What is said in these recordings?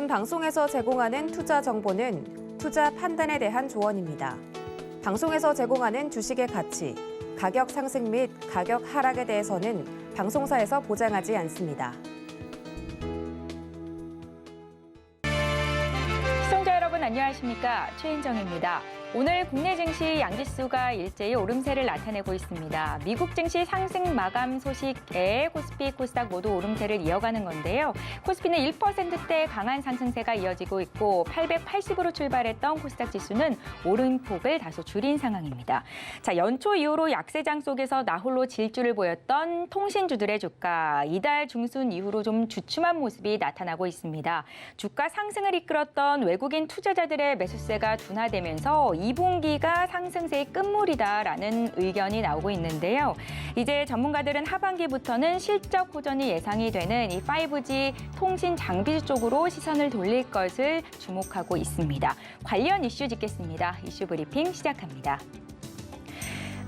본 방송에서 제공하는 투자 정보는 투자 판단에 대한 조언입니다. 방송에서 제공하는 주식의 가치, 가격 상승 및 가격 하락에 대해서는 방송사에서 보장하지 않습니다. 시청자 여러분 안녕하십니까? 최인정입니다. 오늘 국내 증시 양지수가 일제히 오름세를 나타내고 있습니다. 미국 증시 상승 마감 소식에 코스피, 코스닥 모두 오름세를 이어가는 건데요. 코스피는 1%대 강한 상승세가 이어지고 있고 880으로 출발했던 코스닥 지수는 오름폭을 다소 줄인 상황입니다. 자, 연초 이후로 약세장 속에서 나홀로 질주를 보였던 통신주들의 주가, 이달 중순 이후로 좀 주춤한 모습이 나타나고 있습니다. 주가 상승을 이끌었던 외국인 투자자들의 매수세가 둔화되면서 2분기가 상승세의 끝물이다라는 의견이 나오고 있는데요. 이제 전문가들은 하반기부터는 실적 호전이 예상이 되는 이 5G 통신 장비 쪽으로 시선을 돌릴 것을 주목하고 있습니다. 관련 이슈 짚겠습니다. 이슈 브리핑 시작합니다.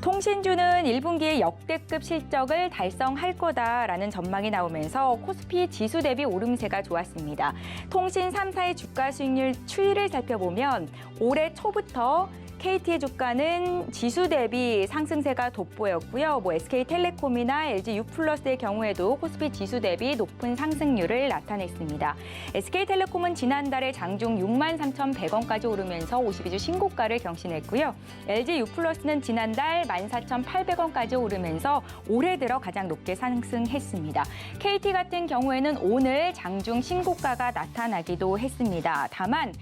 통신주는 1분기에 역대급 실적을 달성할 거다라는 전망이 나오면서 코스피 지수 대비 오름세가 좋았습니다. 통신 3사의 주가 수익률 추이를 살펴보면 올해 초부터 KT의 주가는 지수 대비 상승세가 돋보였고요. SK텔레콤이나 LG유플러스의 경우에도 코스피 지수 대비 높은 상승률을 나타냈습니다. SK텔레콤은 지난달에 장중 63,100원까지 오르면서 52주 신고가를 경신했고요. LG유플러스는 지난달 14,800원까지 오르면서 올해 들어 가장 높게 상승했습니다. KT 같은 경우에는 오늘 장중 신고가가 나타나기도 했습니다. 다만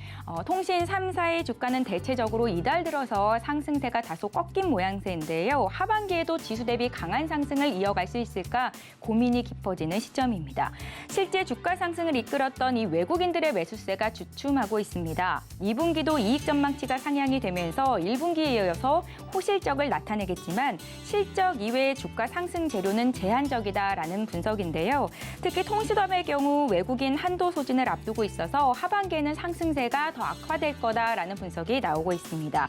통신 3사의 주가는 대체적으로 이달 들어서 상승세가 다소 꺾인 모양새인데요. 하반기에도 지수 대비 강한 상승을 이어갈 수 있을까 고민이 깊어지는 시점입니다. 실제 주가 상승을 이끌었던 이 외국인들의 매수세가 주춤하고 있습니다. 2분기도 이익 전망치가 상향이 되면서 1분기에 이어서 호실적을 나타내겠지만 실적 이외의 주가 상승 재료는 제한적이다라는 분석인데요. 특히 통신업의 경우 외국인 한도 소진을 앞두고 있어서 하반기에는 상승세가 더 악화될 거다라는 분석이 나오고 있습니다.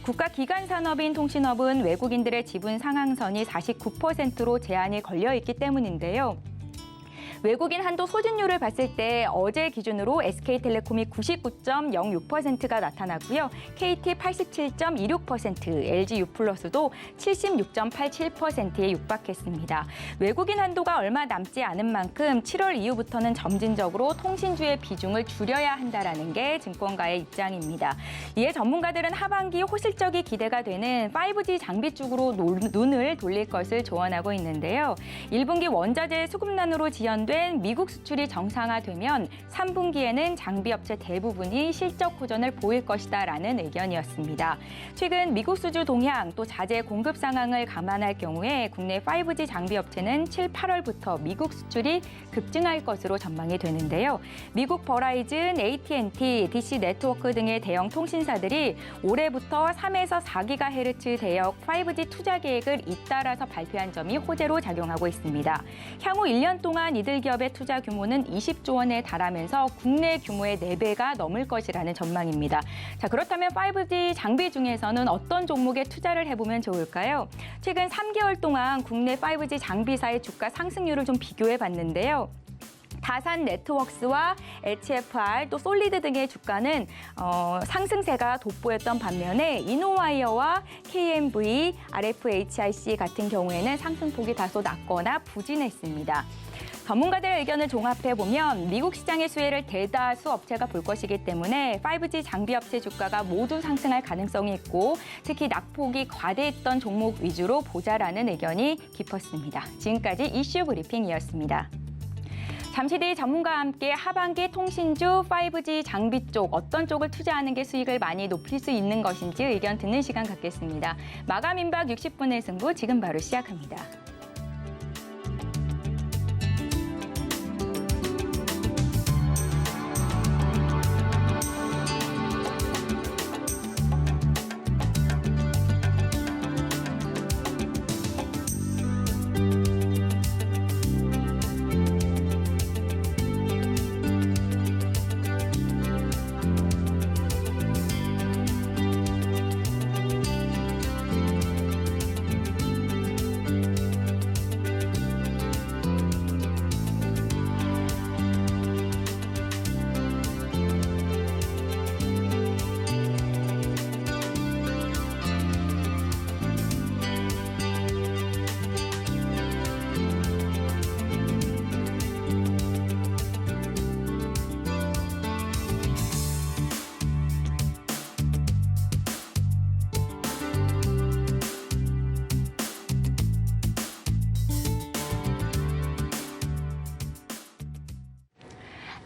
국가기관산업인 통신업은 외국인들의 지분 상한선이 49%로 제한이 걸려 있기 때문인데요. 외국인 한도 소진율을 봤을 때 어제 기준으로 SK텔레콤이 99.06%가 나타났고요. KT 87.26%, LG유플러스도 76.87%에 육박했습니다. 외국인 한도가 얼마 남지 않은 만큼 7월 이후부터는 점진적으로 통신주의 비중을 줄여야 한다는 게 증권가의 입장입니다. 이에 전문가들은 하반기 호실적이 기대가 되는 5G 장비 쪽으로 눈을 돌릴 것을 조언하고 있는데요. 1분기 원자재 수급난으로 지연된 미국 수출이 정상화되면 3분기에는 장비업체 대부분이 실적 호전을 보일 것이다라는 의견이었습니다. 최근 미국 수주 동향 또 자재 공급 상황을 감안할 경우에 국내 5G 장비업체는 7, 8월부터 미국 수출이 급증할 것으로 전망이 되는데요. 미국 버라이즌, AT&T, DC 네트워크 등의 대형 통신사들이 올해부터 3에서 4GHz 대역 5G 투자 계획을 잇따라서 발표한 점이 호재로 작용하고 있습니다. 향후 1년 동안 이들 기업의 투자 규모는 20조 원에 달하면서 국내 규모의 4배가 넘을 것이라는 전망입니다. 자, 그렇다면 5G 장비 중에서는 어떤 종목에 투자를 해보면 좋을까요? 최근 3개월 동안 국내 5G 장비사의 주가 상승률을 좀 비교해 봤는데요. 다산 네트워크스와 HFR 또 솔리드 등의 주가는 상승세가 돋보였던 반면에 이노와이어와 KMV, RFHIC 같은 경우에는 상승폭이 다소 낮거나 부진했습니다. 전문가들의 의견을 종합해보면 미국 시장의 수혜를 대다수 업체가 볼 것이기 때문에 5G 장비 업체 주가가 모두 상승할 가능성이 있고 특히 낙폭이 과대했던 종목 위주로 보자라는 의견이 깊었습니다. 지금까지 이슈 브리핑이었습니다. 잠시 뒤 전문가와 함께 하반기 통신주 5G 장비 쪽 어떤 쪽을 투자하는 게 수익을 많이 높일 수 있는 것인지 의견 듣는 시간 갖겠습니다. 마감 임박 60분의 승부 지금 바로 시작합니다.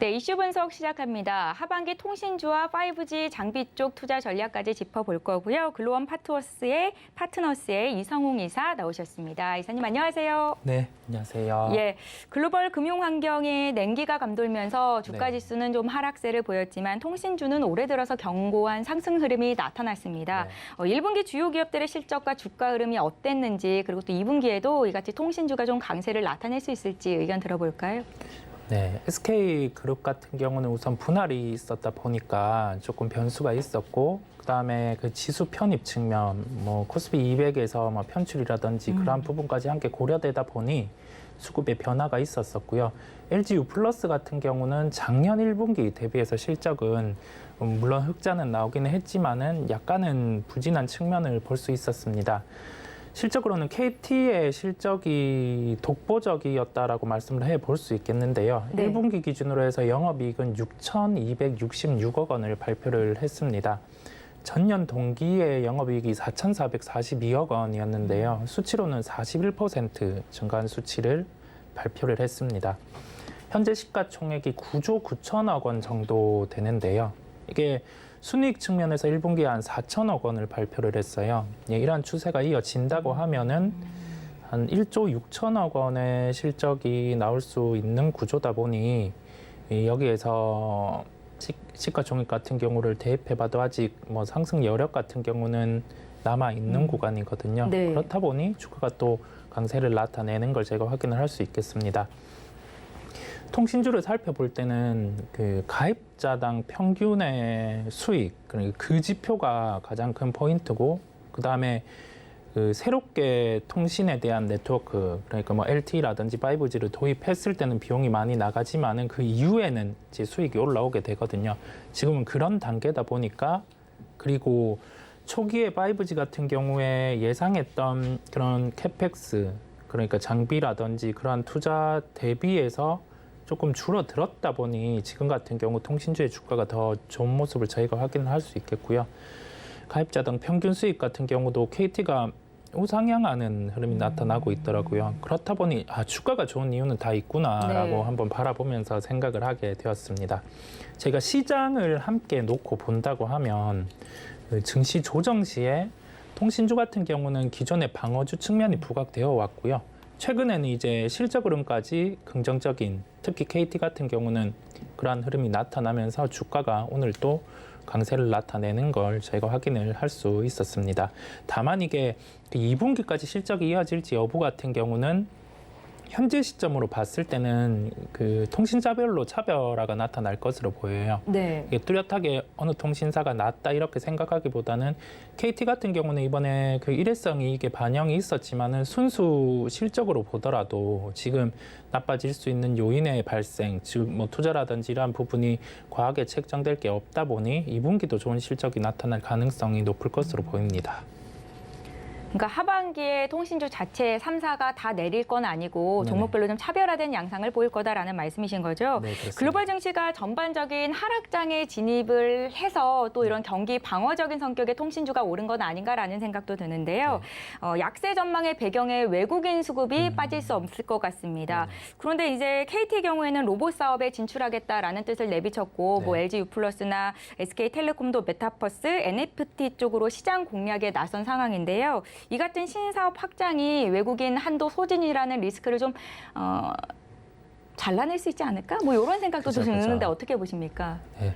네, 이슈 분석 시작합니다. 하반기 통신주와 5G 장비 쪽 투자 전략까지 짚어볼 거고요. 글로원 파트너스의 이성웅 이사 나오셨습니다. 이사님 안녕하세요. 네, 안녕하세요. 예, 글로벌 금융 환경에 냉기가 감돌면서 주가 네. 지수는 좀 하락세를 보였지만 통신주는 올해 들어서 견고한 상승 흐름이 나타났습니다. 네. 1분기 주요 기업들의 실적과 주가 흐름이 어땠는지 그리고 또 2분기에도 이같이 통신주가 좀 강세를 나타낼 수 있을지 의견 들어볼까요? 네, SK그룹 같은 경우는 우선 분할이 있었다 보니까 조금 변수가 있었고, 그다음에 그 지수 편입 측면, 뭐 코스피 200에서 뭐 편출이라든지 그러한 부분까지 함께 고려되다 보니 수급의 변화가 있었었고요. LG U+ 같은 경우는 작년 1분기 대비해서 실적은 물론 흑자는 나오기는 했지만은 약간은 부진한 측면을 볼 수 있었습니다. 실적으로는 KT의 실적이 독보적이었다라고 말씀을 해볼 수 있겠는데요. 네. 1분기 기준으로 해서 영업이익은 6,266억 원을 발표를 했습니다. 전년 동기의 영업이익이 4,442억 원이었는데요. 수치로는 41% 증가한 수치를 발표를 했습니다. 현재 시가총액이 9조 9천억 원 정도 되는데요. 이게 순이익 측면에서 1분기에 한 4천억 원을 발표를 했어요. 예, 이러한 추세가 이어진다고 하면은 한 1조 6천억 원의 실적이 나올 수 있는 구조다 보니 여기에서 시가총액 같은 경우를 대입해봐도 아직 뭐 상승 여력 같은 경우는 남아 있는 구간이거든요. 네. 그렇다 보니 주가가 또 강세를 나타내는 걸 제가 확인을 할 수 있겠습니다. 통신주를 살펴볼 때는 그 가입자당 평균의 수익, 그러니까 그 지표가 가장 큰 포인트고, 그 다음에 그 새롭게 통신에 대한 네트워크, 그러니까 뭐 LTE라든지 5G를 도입했을 때는 비용이 많이 나가지만은 그 이후에는 이제 수익이 올라오게 되거든요. 지금은 그런 단계다 보니까, 그리고 초기에 5G 같은 경우에 예상했던 그런 캐펙스, 그러니까 장비라든지 그러한 투자 대비해서 조금 줄어들었다 보니 지금 같은 경우 통신주의 주가가 더 좋은 모습을 저희가 확인을 할 수 있겠고요. 가입자당 평균 수익 같은 경우도 KT가 우상향하는 흐름이 나타나고 있더라고요. 그렇다 보니 주가가 좋은 이유는 다 있구나라고 네. 한번 바라보면서 생각을 하게 되었습니다. 제가 시장을 함께 놓고 본다고 하면 그 증시 조정 시에 통신주 같은 경우는 기존의 방어주 측면이 부각되어 왔고요. 최근에는 이제 실적 흐름까지 긍정적인, 특히 KT 같은 경우는 그러한 흐름이 나타나면서 주가가 오늘 또 강세를 나타내는 걸 저희가 확인을 할 수 있었습니다. 다만 이게 2분기까지 실적이 이어질지 여부 같은 경우는 현재 시점으로 봤을 때는 그 통신사별로 차별화가 나타날 것으로 보여요. 네. 이게 뚜렷하게 어느 통신사가 낫다 이렇게 생각하기보다는 KT 같은 경우는 이번에 그 일회성이 이게 반영이 있었지만은 순수 실적으로 보더라도 지금 나빠질 수 있는 요인의 발생, 즉 뭐 투자라든지 이러한 부분이 과하게 책정될 게 없다 보니 2분기도 좋은 실적이 나타날 가능성이 높을 것으로 보입니다. 그러니까 하반기에 통신주 자체 3사가 다 내릴 건 아니고 네네. 종목별로 좀 차별화된 양상을 보일 거다라는 말씀이신 거죠? 네, 그렇습니다. 글로벌 증시가 전반적인 하락장에 진입을 해서 또 이런 경기 방어적인 성격의 통신주가 오른 건 아닌가라는 생각도 드는데요. 약세 전망의 배경에 외국인 수급이 빠질 수 없을 것 같습니다. 그런데 이제 KT 경우에는 로봇 사업에 진출하겠다라는 뜻을 내비쳤고 네. 뭐 LG U+나 SK텔레콤도 메타버스, NFT 쪽으로 시장 공략에 나선 상황인데요. 이 같은 신사업 확장이 외국인 한도 소진이라는 리스크를 좀 잘라낼 수 있지 않을까? 뭐 이런 생각도 좀 그죠. 드는데 어떻게 보십니까? 네,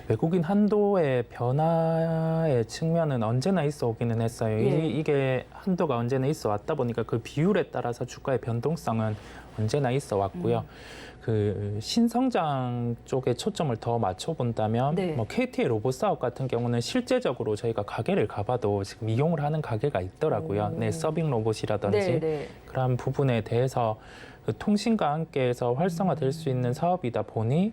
외국인 한도의 변화의 측면은 언제나 있어 오기는 했어요. 예. 이게 한도가 언제나 있어 왔다 보니까 그 비율에 따라서 주가의 변동성은 언제나 있어 왔고요. 그 신성장 쪽에 초점을 더 맞춰본다면 네. 뭐 KT의 로봇 사업 같은 경우는 실제적으로 저희가 가게를 가봐도 지금 이용을 하는 가게가 있더라고요. 네, 서빙 로봇이라든지 네, 네. 그런 부분에 대해서 그 통신과 함께해서 활성화될 수 있는 사업이다 보니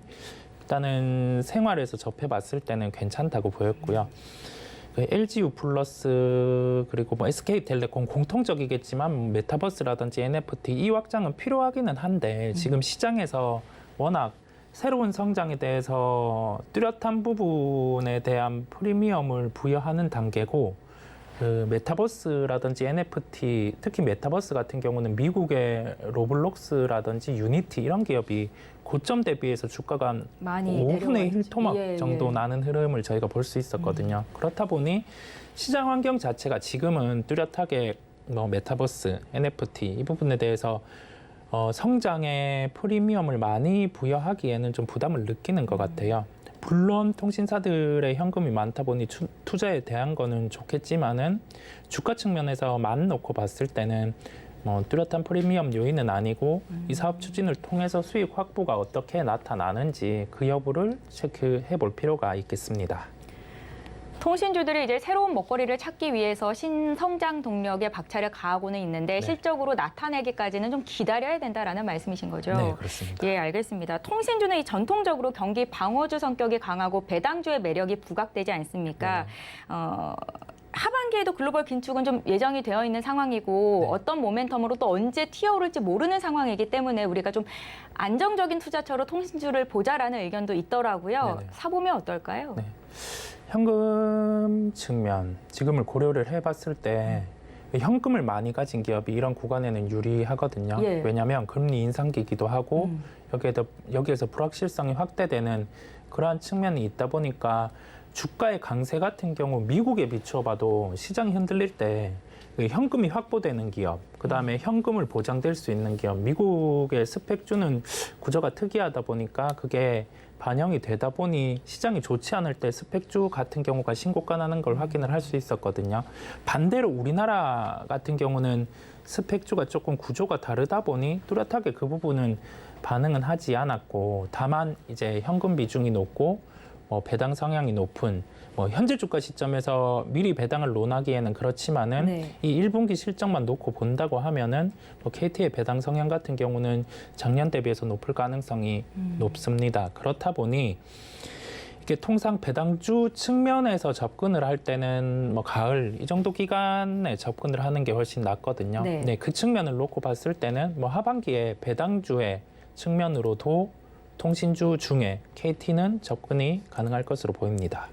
일단은 생활에서 접해봤을 때는 괜찮다고 보였고요. 그 LG U+ 그리고 뭐 SK텔레콤 공통적이겠지만 메타버스라든지 NFT 이 확장은 필요하기는 한데 지금 시장에서 워낙 새로운 성장에 대해서 뚜렷한 부분에 대한 프리미엄을 부여하는 단계고 그 메타버스라든지 NFT, 특히 메타버스 같은 경우는 미국의 로블록스라든지 유니티 이런 기업이 고점 대비해서 주가가 많이 5분의 1 토막 예, 정도 예. 나는 흐름을 저희가 볼 수 있었거든요. 그렇다 보니 시장 환경 자체가 지금은 뚜렷하게 뭐 메타버스, NFT 이 부분에 대해서 성장의 프리미엄을 많이 부여하기에는 좀 부담을 느끼는 것 같아요. 물론 통신사들의 현금이 많다 보니 투자에 대한 거는 좋겠지만은 주가 측면에서만 놓고 봤을 때는 뭐 뚜렷한 프리미엄 요인은 아니고 이 사업 추진을 통해서 수익 확보가 어떻게 나타나는지 그 여부를 체크해 볼 필요가 있겠습니다. 통신주들이 이제 새로운 먹거리를 찾기 위해서 신성장 동력에 박차를 가하고는 있는데 네. 실적으로 나타내기까지는 좀 기다려야 된다라는 말씀이신 거죠? 네, 그렇습니다. 예, 알겠습니다. 통신주는 이 전통적으로 경기 방어주 성격이 강하고 배당주의 매력이 부각되지 않습니까? 네. 하반기에도 글로벌 긴축은 좀 예정이 되어 있는 상황이고 네. 어떤 모멘텀으로 또 언제 튀어오를지 모르는 상황이기 때문에 우리가 좀 안정적인 투자처로 통신주를 보자라는 의견도 있더라고요. 네네. 사보면 어떨까요? 네. 현금 측면, 지금을 고려를 해봤을 때 현금을 많이 가진 기업이 이런 구간에는 유리하거든요. 예. 왜냐하면 금리 인상기이기도 하고 여기에서 불확실성이 확대되는 그러한 측면이 있다 보니까 주가의 강세 같은 경우 미국에 비추어 봐도 시장이 흔들릴 때 현금이 확보되는 기업, 그다음에 현금을 보장될 수 있는 기업, 미국의 스펙주는 구조가 특이하다 보니까 그게 반영이 되다 보니 시장이 좋지 않을 때 스펙주 같은 경우가 신고가 나는 걸 확인을 할 수 있었거든요. 반대로 우리나라 같은 경우는 스펙주가 조금 구조가 다르다 보니 뚜렷하게 그 부분은 반응은 하지 않았고, 다만 이제 현금 비중이 높고 뭐 배당 성향이 높은 뭐 현재 주가 시점에서 미리 배당을 논하기에는 그렇지만은 네. 이 1분기 실적만 놓고 본다고 하면은 뭐 KT의 배당 성향 같은 경우는 작년 대비해서 높을 가능성이 높습니다. 그렇다 보니 이게 통상 배당주 측면에서 접근을 할 때는 뭐 가을 이 정도 기간에 접근을 하는 게 훨씬 낫거든요. 네. 네, 그 측면을 놓고 봤을 때는 뭐 하반기에 배당주의 측면으로도 통신주 중에 KT는 접근이 가능할 것으로 보입니다.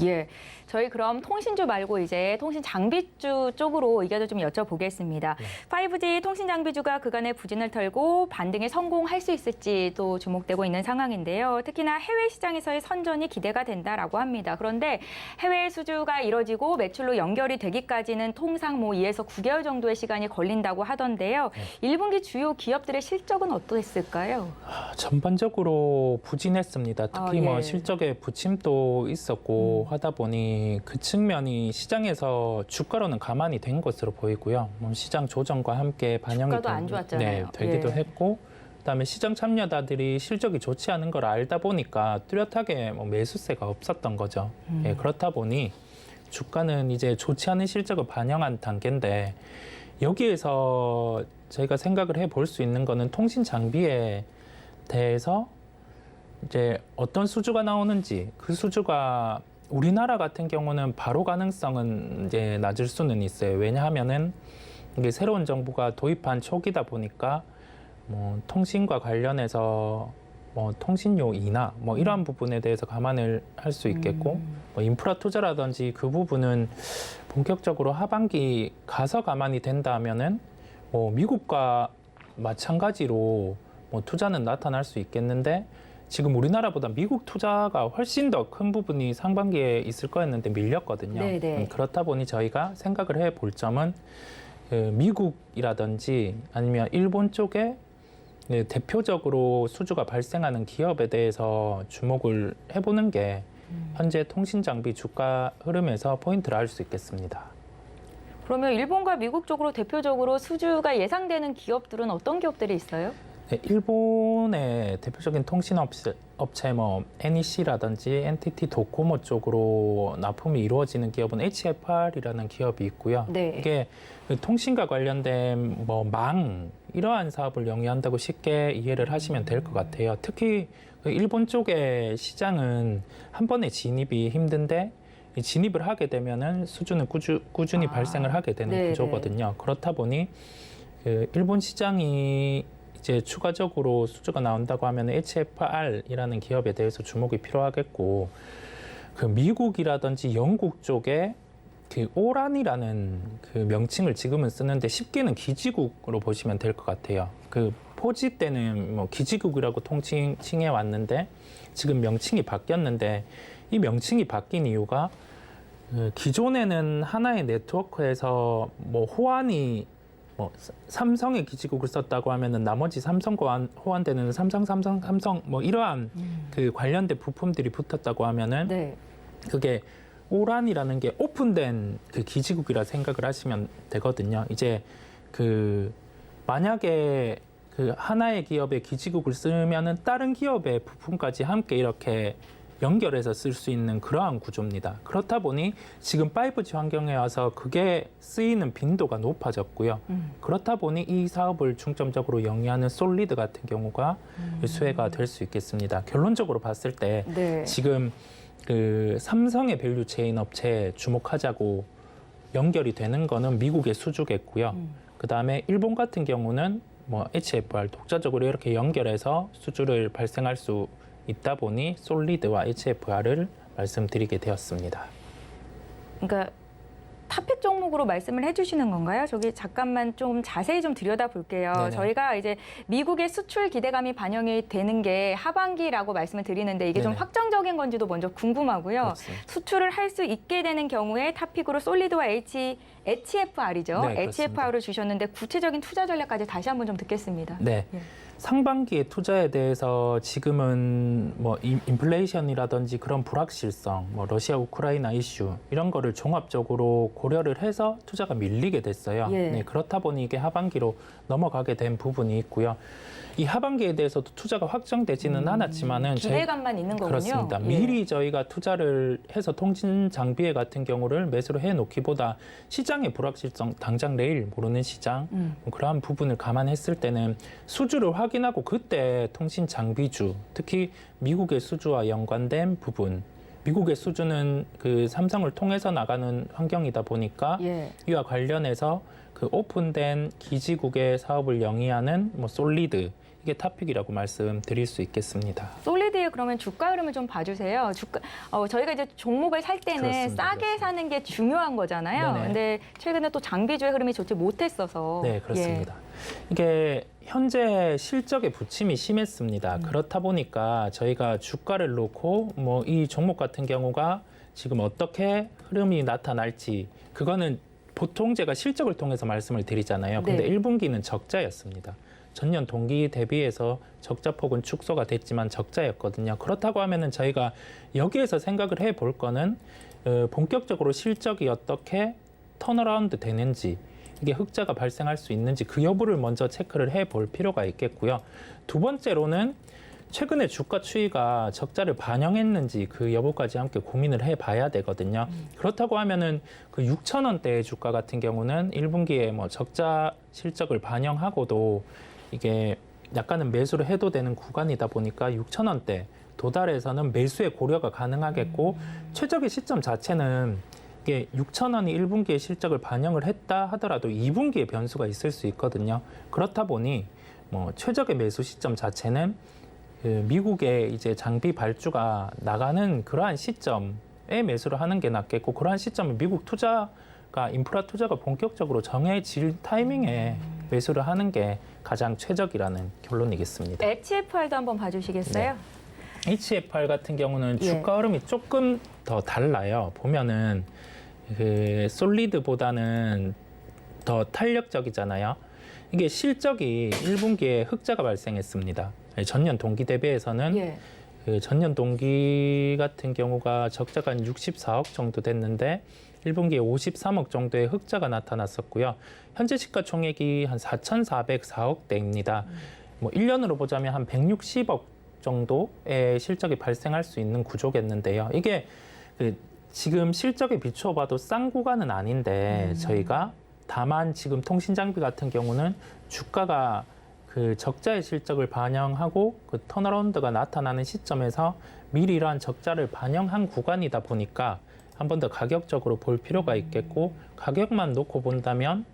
예. 저희 그럼 통신주 말고 이제 통신 장비주 쪽으로 의견을 좀 여쭤보겠습니다. 5G 통신 장비주가 그간의 부진을 털고 반등에 성공할 수 있을지도 주목되고 있는 상황인데요. 특히나 해외 시장에서의 선전이 기대가 된다라고 합니다. 그런데 해외 수주가 이뤄지고 매출로 연결이 되기까지는 통상 뭐 2에서 9개월 정도의 시간이 걸린다고 하던데요. 1분기 주요 기업들의 실적은 어떠했을까요? 전반적으로 부진했습니다. 특히 예. 뭐 실적에 부침도 있었고 하다 보니 그 측면이 시장에서 주가로는 가만히 된 것으로 보이고요. 뭐 시장 조정과 함께 반영이 주가도 안 좋았잖아요. 네, 되기도 예. 했고, 그다음에 시장 참여자들이 실적이 좋지 않은 걸 알다 보니까 뚜렷하게 뭐 매수세가 없었던 거죠. 예, 그렇다 보니 주가는 이제 좋지 않은 실적을 반영한 단계인데, 여기에서 저희가 생각을 해볼 수 있는 거는 통신 장비에 대해서 이제 어떤 수주가 나오는지, 그 수주가 우리나라 같은 경우는 바로 가능성은 이제 낮을 수는 있어요. 왜냐하면은 이게 새로운 정부가 도입한 초기다 보니까 뭐 통신과 관련해서 뭐 통신료 인하 뭐 이러한 부분에 대해서 감안을 할 수 있겠고, 뭐 인프라 투자라든지 그 부분은 본격적으로 하반기 가서 감안이 된다면은 뭐 미국과 마찬가지로 뭐 투자는 나타날 수 있겠는데, 지금 우리나라보다 미국 투자가 훨씬 더 큰 부분이 상반기에 있을 거였는데 밀렸거든요. 네네. 그렇다 보니 저희가 생각을 해볼 점은 그 미국이라든지 아니면 일본 쪽에 대표적으로 수주가 발생하는 기업에 대해서 주목을 해보는 게 현재 통신장비 주가 흐름에서 포인트를 알 수 있겠습니다. 그러면 일본과 미국 쪽으로 대표적으로 수주가 예상되는 기업들은 어떤 기업들이 있어요? 네, 일본의 대표적인 통신업체 뭐 NEC라든지 NTT 도코모 쪽으로 납품이 이루어지는 기업은 HFR이라는 기업이 있고요. 네. 이게 통신과 관련된 뭐 망 이러한 사업을 영위한다고 쉽게 이해를 하시면 될 것 같아요. 특히 일본 쪽의 시장은 한 번에 진입이 힘든데, 이 진입을 하게 되면은 수주는 꾸준히 발생을 하게 되는 네네. 구조거든요. 그렇다 보니 그 일본 시장이 이제 추가적으로 수주가 나온다고 하면 HFR이라는 기업에 대해서 주목이 필요하겠고, 그 미국이라든지 영국 쪽에 그 오란이라는 그 명칭을 지금은 쓰는데 쉽게는 기지국으로 보시면 될 것 같아요. 그 포지 때는 뭐 기지국이라고 통칭해 왔는데 지금 명칭이 바뀌었는데 이 명칭이 바뀐 이유가 그 기존에는 하나의 네트워크에서 뭐 호환이 뭐 삼성의 기지국을 썼다고 하면은 나머지 삼성과 호환되는 삼성 뭐 이러한 그 관련된 부품들이 붙었다고 하면은 네. 그게 오란이라는 게 오픈된 그 기지국이라 생각을 하시면 되거든요. 이제 그 만약에 그 하나의 기업의 기지국을 쓰면은 다른 기업의 부품까지 함께 이렇게 연결해서 쓸 수 있는 그러한 구조입니다. 그렇다 보니 지금 5G 환경에 와서 그게 쓰이는 빈도가 높아졌고요. 그렇다 보니 이 사업을 중점적으로 영위하는 솔리드 같은 경우가 수혜가 될 수 있겠습니다. 결론적으로 봤을 때 네. 지금 그 삼성의 밸류 체인 업체에 주목하자고 연결이 되는 거는 미국의 수주겠고요. 그다음에 일본 같은 경우는 뭐 HFR 독자적으로 이렇게 연결해서 수주를 발생할 수 있다 보니 솔리드와 HFR을 말씀드리게 되었습니다. 그러니까 탑픽 종목으로 말씀을 해주시는 건가요? 저기 잠깐만 좀 자세히 좀 들여다볼게요. 네네. 저희가 이제 미국의 수출 기대감이 반영이 되는 게 하반기라고 말씀을 드리는데 이게 좀 네네. 확정적인 건지도 먼저 궁금하고요. 그렇습니다. 수출을 할 수 있게 되는 경우에 탑픽으로 솔리드와 HFR이죠. 네, 그렇습니다. HFR을 주셨는데 구체적인 투자 전략까지 다시 한번 좀 듣겠습니다. 네. 예. 상반기의 투자에 대해서 지금은 뭐 인플레이션이라든지 그런 불확실성, 뭐 러시아 우크라이나 이슈 이런 거를 종합적으로 고려를 해서 투자가 밀리게 됐어요. 예. 네, 그렇다 보니 이게 하반기로 넘어가게 된 부분이 있고요. 이 하반기에 대해서도 투자가 확정되지는 않았지만은 기대감만 있는 거군요. 그렇습니다. 예. 미리 저희가 투자를 해서 통신 장비회 같은 경우를 매수를 해놓기보다 시장의 불확실성, 당장 내일 모르는 시장 뭐 그러한 부분을 감안했을 때는 수주를 확인하고 그때 통신 장비주, 특히 미국의 수주와 연관된 부분, 미국의 수주는 그 삼성을 통해서 나가는 환경이다 보니까 예. 이와 관련해서 그 오픈된 기지국의 사업을 영위하는 뭐 솔리드 이게 탑픽이라고 말씀드릴 수 있겠습니다. 솔리드의 그러면 주가 흐름을 좀 봐주세요. 저희가 이제 종목을 살 때는 그렇습니다. 싸게 그렇습니다. 사는 게 중요한 거잖아요. 네네. 근데 최근에 또 장비주의 흐름이 좋지 못했어서. 네, 그렇습니다. 이게 현재 실적의 부침이 심했습니다. 그렇다 보니까 저희가 주가를 놓고 뭐 이 종목 같은 경우가 지금 어떻게 흐름이 나타날지 그거는 보통 제가 실적을 통해서 말씀을 드리잖아요. 근데 네. 1분기는 적자였습니다. 전년 동기 대비해서 적자폭은 축소가 됐지만 적자였거든요. 그렇다고 하면은 저희가 여기에서 생각을 해볼 거는 본격적으로 실적이 어떻게 턴어라운드 되는지 이게 흑자가 발생할 수 있는지 그 여부를 먼저 체크를 해볼 필요가 있겠고요. 두 번째로는 최근에 주가 추이가 적자를 반영했는지 그 여부까지 함께 고민을 해봐야 되거든요. 그렇다고 하면은 그 6,000원대의 주가 같은 경우는 1분기에 뭐 적자 실적을 반영하고도 이게 약간은 매수를 해도 되는 구간이다 보니까 6,000원대 도달해서는 매수의 고려가 가능하겠고 최적의 시점 자체는 이게 6,000원이 1분기에 실적을 반영을 했다 하더라도 2분기에 변수가 있을 수 있거든요. 그렇다 보니 뭐 최적의 매수 시점 자체는 그 미국의 이제 장비 발주가 나가는 그러한 시점에 매수를 하는 게 낫겠고 그러한 시점에 미국 투자가 인프라 투자가 본격적으로 정해질 타이밍에 매수를 하는 게 가장 최적이라는 결론이겠습니다. HFR도 한번 봐주시겠어요? HFR 같은 경우는 예. 주가 흐름이 조금 더 달라요. 보면은 그 솔리드보다는 더 탄력적이잖아요. 이게 실적이 1분기에 흑자가 발생했습니다. 전년 동기 대비해서는 예. 그 전년 동기 같은 경우가 적자가 한 64억 정도 됐는데 1분기에 53억 정도의 흑자가 나타났었고요. 현재 시가총액이 한 4,404억대입니다. 뭐 1년으로 보자면 한 160억 정도의 실적이 발생할 수 있는 구조겠는데요. 이게 그 지금 실적에 비추어 봐도 싼 구간은 아닌데 저희가 다만 지금 통신장비 같은 경우는 주가가 그 적자의 실적을 반영하고 그 턴어라운드가 나타나는 시점에서 미리 이러한 적자를 반영한 구간이다 보니까 한 번 더 가격적으로 볼 필요가 있겠고 가격만 놓고 본다면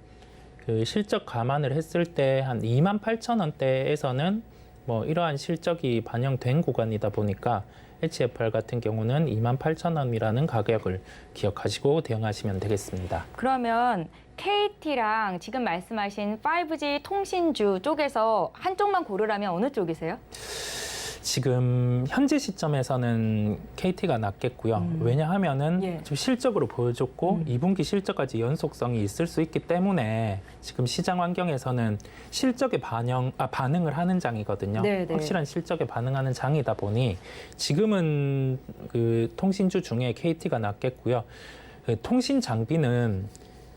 그 실적 감안을 했을 때 한 28,000원대에서는 뭐 이러한 실적이 반영된 구간이다 보니까 HFR 같은 경우는 28,000원이라는 가격을 기억하시고 대응하시면 되겠습니다. 그러면 KT랑 지금 말씀하신 5G 통신주 쪽에서 한쪽만 고르라면 어느 쪽이세요? 지금 현재 시점에서는 KT가 낫겠고요. 왜냐하면은 예. 좀 실적으로 보여줬고 2분기 실적까지 연속성이 있을 수 있기 때문에 지금 시장 환경에서는 실적에 반응을 하는 장이거든요. 네네. 확실한 실적에 반응하는 장이다 보니 지금은 그 통신주 중에 KT가 낫겠고요. 그 통신 장비는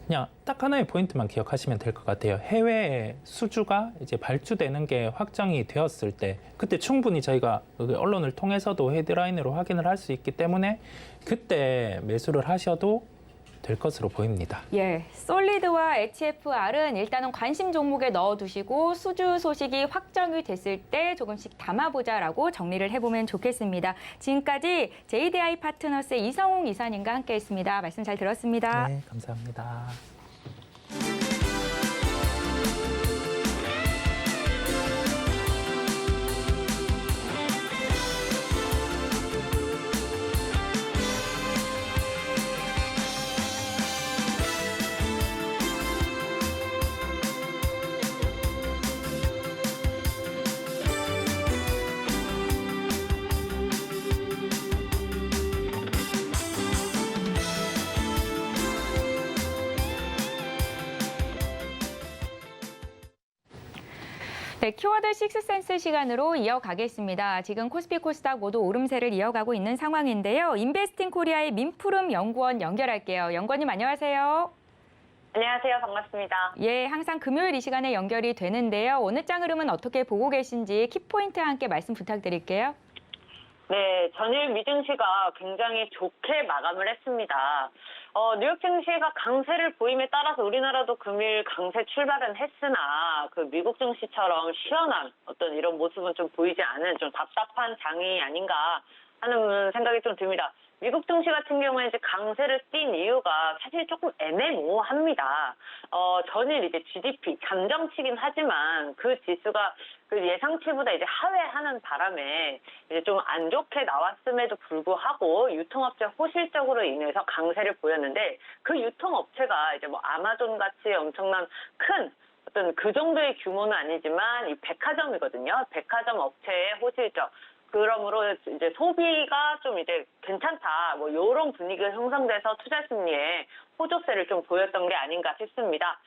그냥 딱 하나의 포인트만 기억하시면 될 것 같아요. 해외 수주가 이제 발주되는 게 확정이 되었을 때 그때 충분히 저희가 언론을 통해서도 헤드라인으로 확인을 할 수 있기 때문에 그때 매수를 하셔도 될 것으로 보입니다. 예, 솔리드와 HFR은 일단은 관심 종목에 넣어두시고 수주 소식이 확정이 됐을 때 조금씩 담아보자라고 정리를 해보면 좋겠습니다. 지금까지 JDI 파트너스의 이성웅 이사님과 함께했습니다. 말씀 잘 들었습니다. 네, 감사합니다. 네, 키워드 식스센스 시간으로 이어가겠습니다. 지금 코스피 코스닥 모두 오름세를 이어가고 있는 상황인데요. 인베스팅 코리아의 민푸름 연구원 연결할게요. 연구원님 안녕하세요. 안녕하세요. 반갑습니다. 예, 항상 금요일 이 시간에 연결이 되는데요. 오늘 장 흐름은 어떻게 보고 계신지 키포인트와 함께 말씀 부탁드릴게요. 네, 전일 미증시가 굉장히 좋게 마감을 했습니다. 뉴욕 증시가 강세를 보임에 따라서 우리나라도 금일 강세 출발은 했으나 그 미국 증시처럼 시원한 어떤 이런 모습은 좀 보이지 않은 좀 답답한 장이 아닌가 하는 생각이 좀 듭니다. 미국 증시 같은 경우에 이제 강세를 띈 이유가 사실 조금 애매모호합니다. 전일 이제 GDP 잠정치긴 하지만 그 지수가 그 예상치보다 이제 하회하는 바람에 이제 좀 안 좋게 나왔음에도 불구하고 유통업체 호실적으로 인해서 강세를 보였는데 그 유통업체가 이제 뭐 아마존 같이 엄청난 큰 어떤 그 정도의 규모는 아니지만 이 백화점이거든요. 백화점 업체의 호실적. 그러므로 이제 소비가 좀 이제 괜찮다, 뭐 이런 분위기가 형성돼서 투자 심리에 호조세를 좀 보였던 게 아닌가 싶습니다.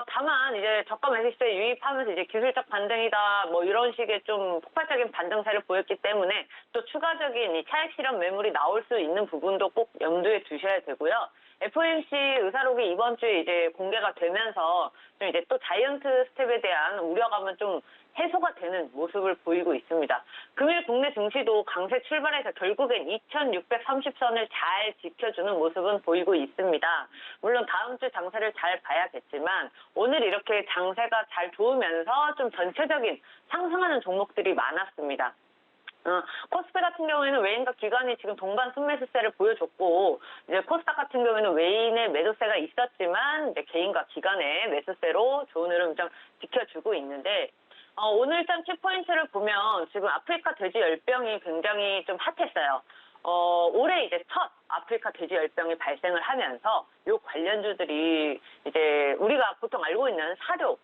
다만 이제 저가 매수세 유입하면서 이제 기술적 반등이다, 뭐 이런 식의 좀 폭발적인 반등세를 보였기 때문에 또 추가적인 이 차익 실현 매물이 나올 수 있는 부분도 꼭 염두에 두셔야 되고요. FOMC 의사록이 이번 주에 이제 공개가 되면서 좀 이제 또 자이언트 스텝에 대한 우려감은 좀 해소가 되는 모습을 보이고 있습니다. 금일 국내 증시도 강세 출발해서 결국엔 2630선을 잘 지켜주는 모습은 보이고 있습니다. 물론 다음 주 장세를 잘 봐야겠지만 오늘 이렇게 장세가 잘 좋으면서 좀 전체적인 상승하는 종목들이 많았습니다. 코스피 같은 경우에는 외인과 기관이 지금 동반 순매수세를 보여줬고, 이제 코스닥 같은 경우에는 외인의 매도세가 있었지만, 이제 개인과 기관의 매수세로 좋은 흐름 좀 지켜주고 있는데, 오늘 일단 키포인트를 보면 지금 아프리카 돼지 열병이 굉장히 좀 핫했어요. 올해 이제 첫 아프리카 돼지 열병이 발생을 하면서 요 관련주들이 이제 우리가 보통 알고 있는 사료,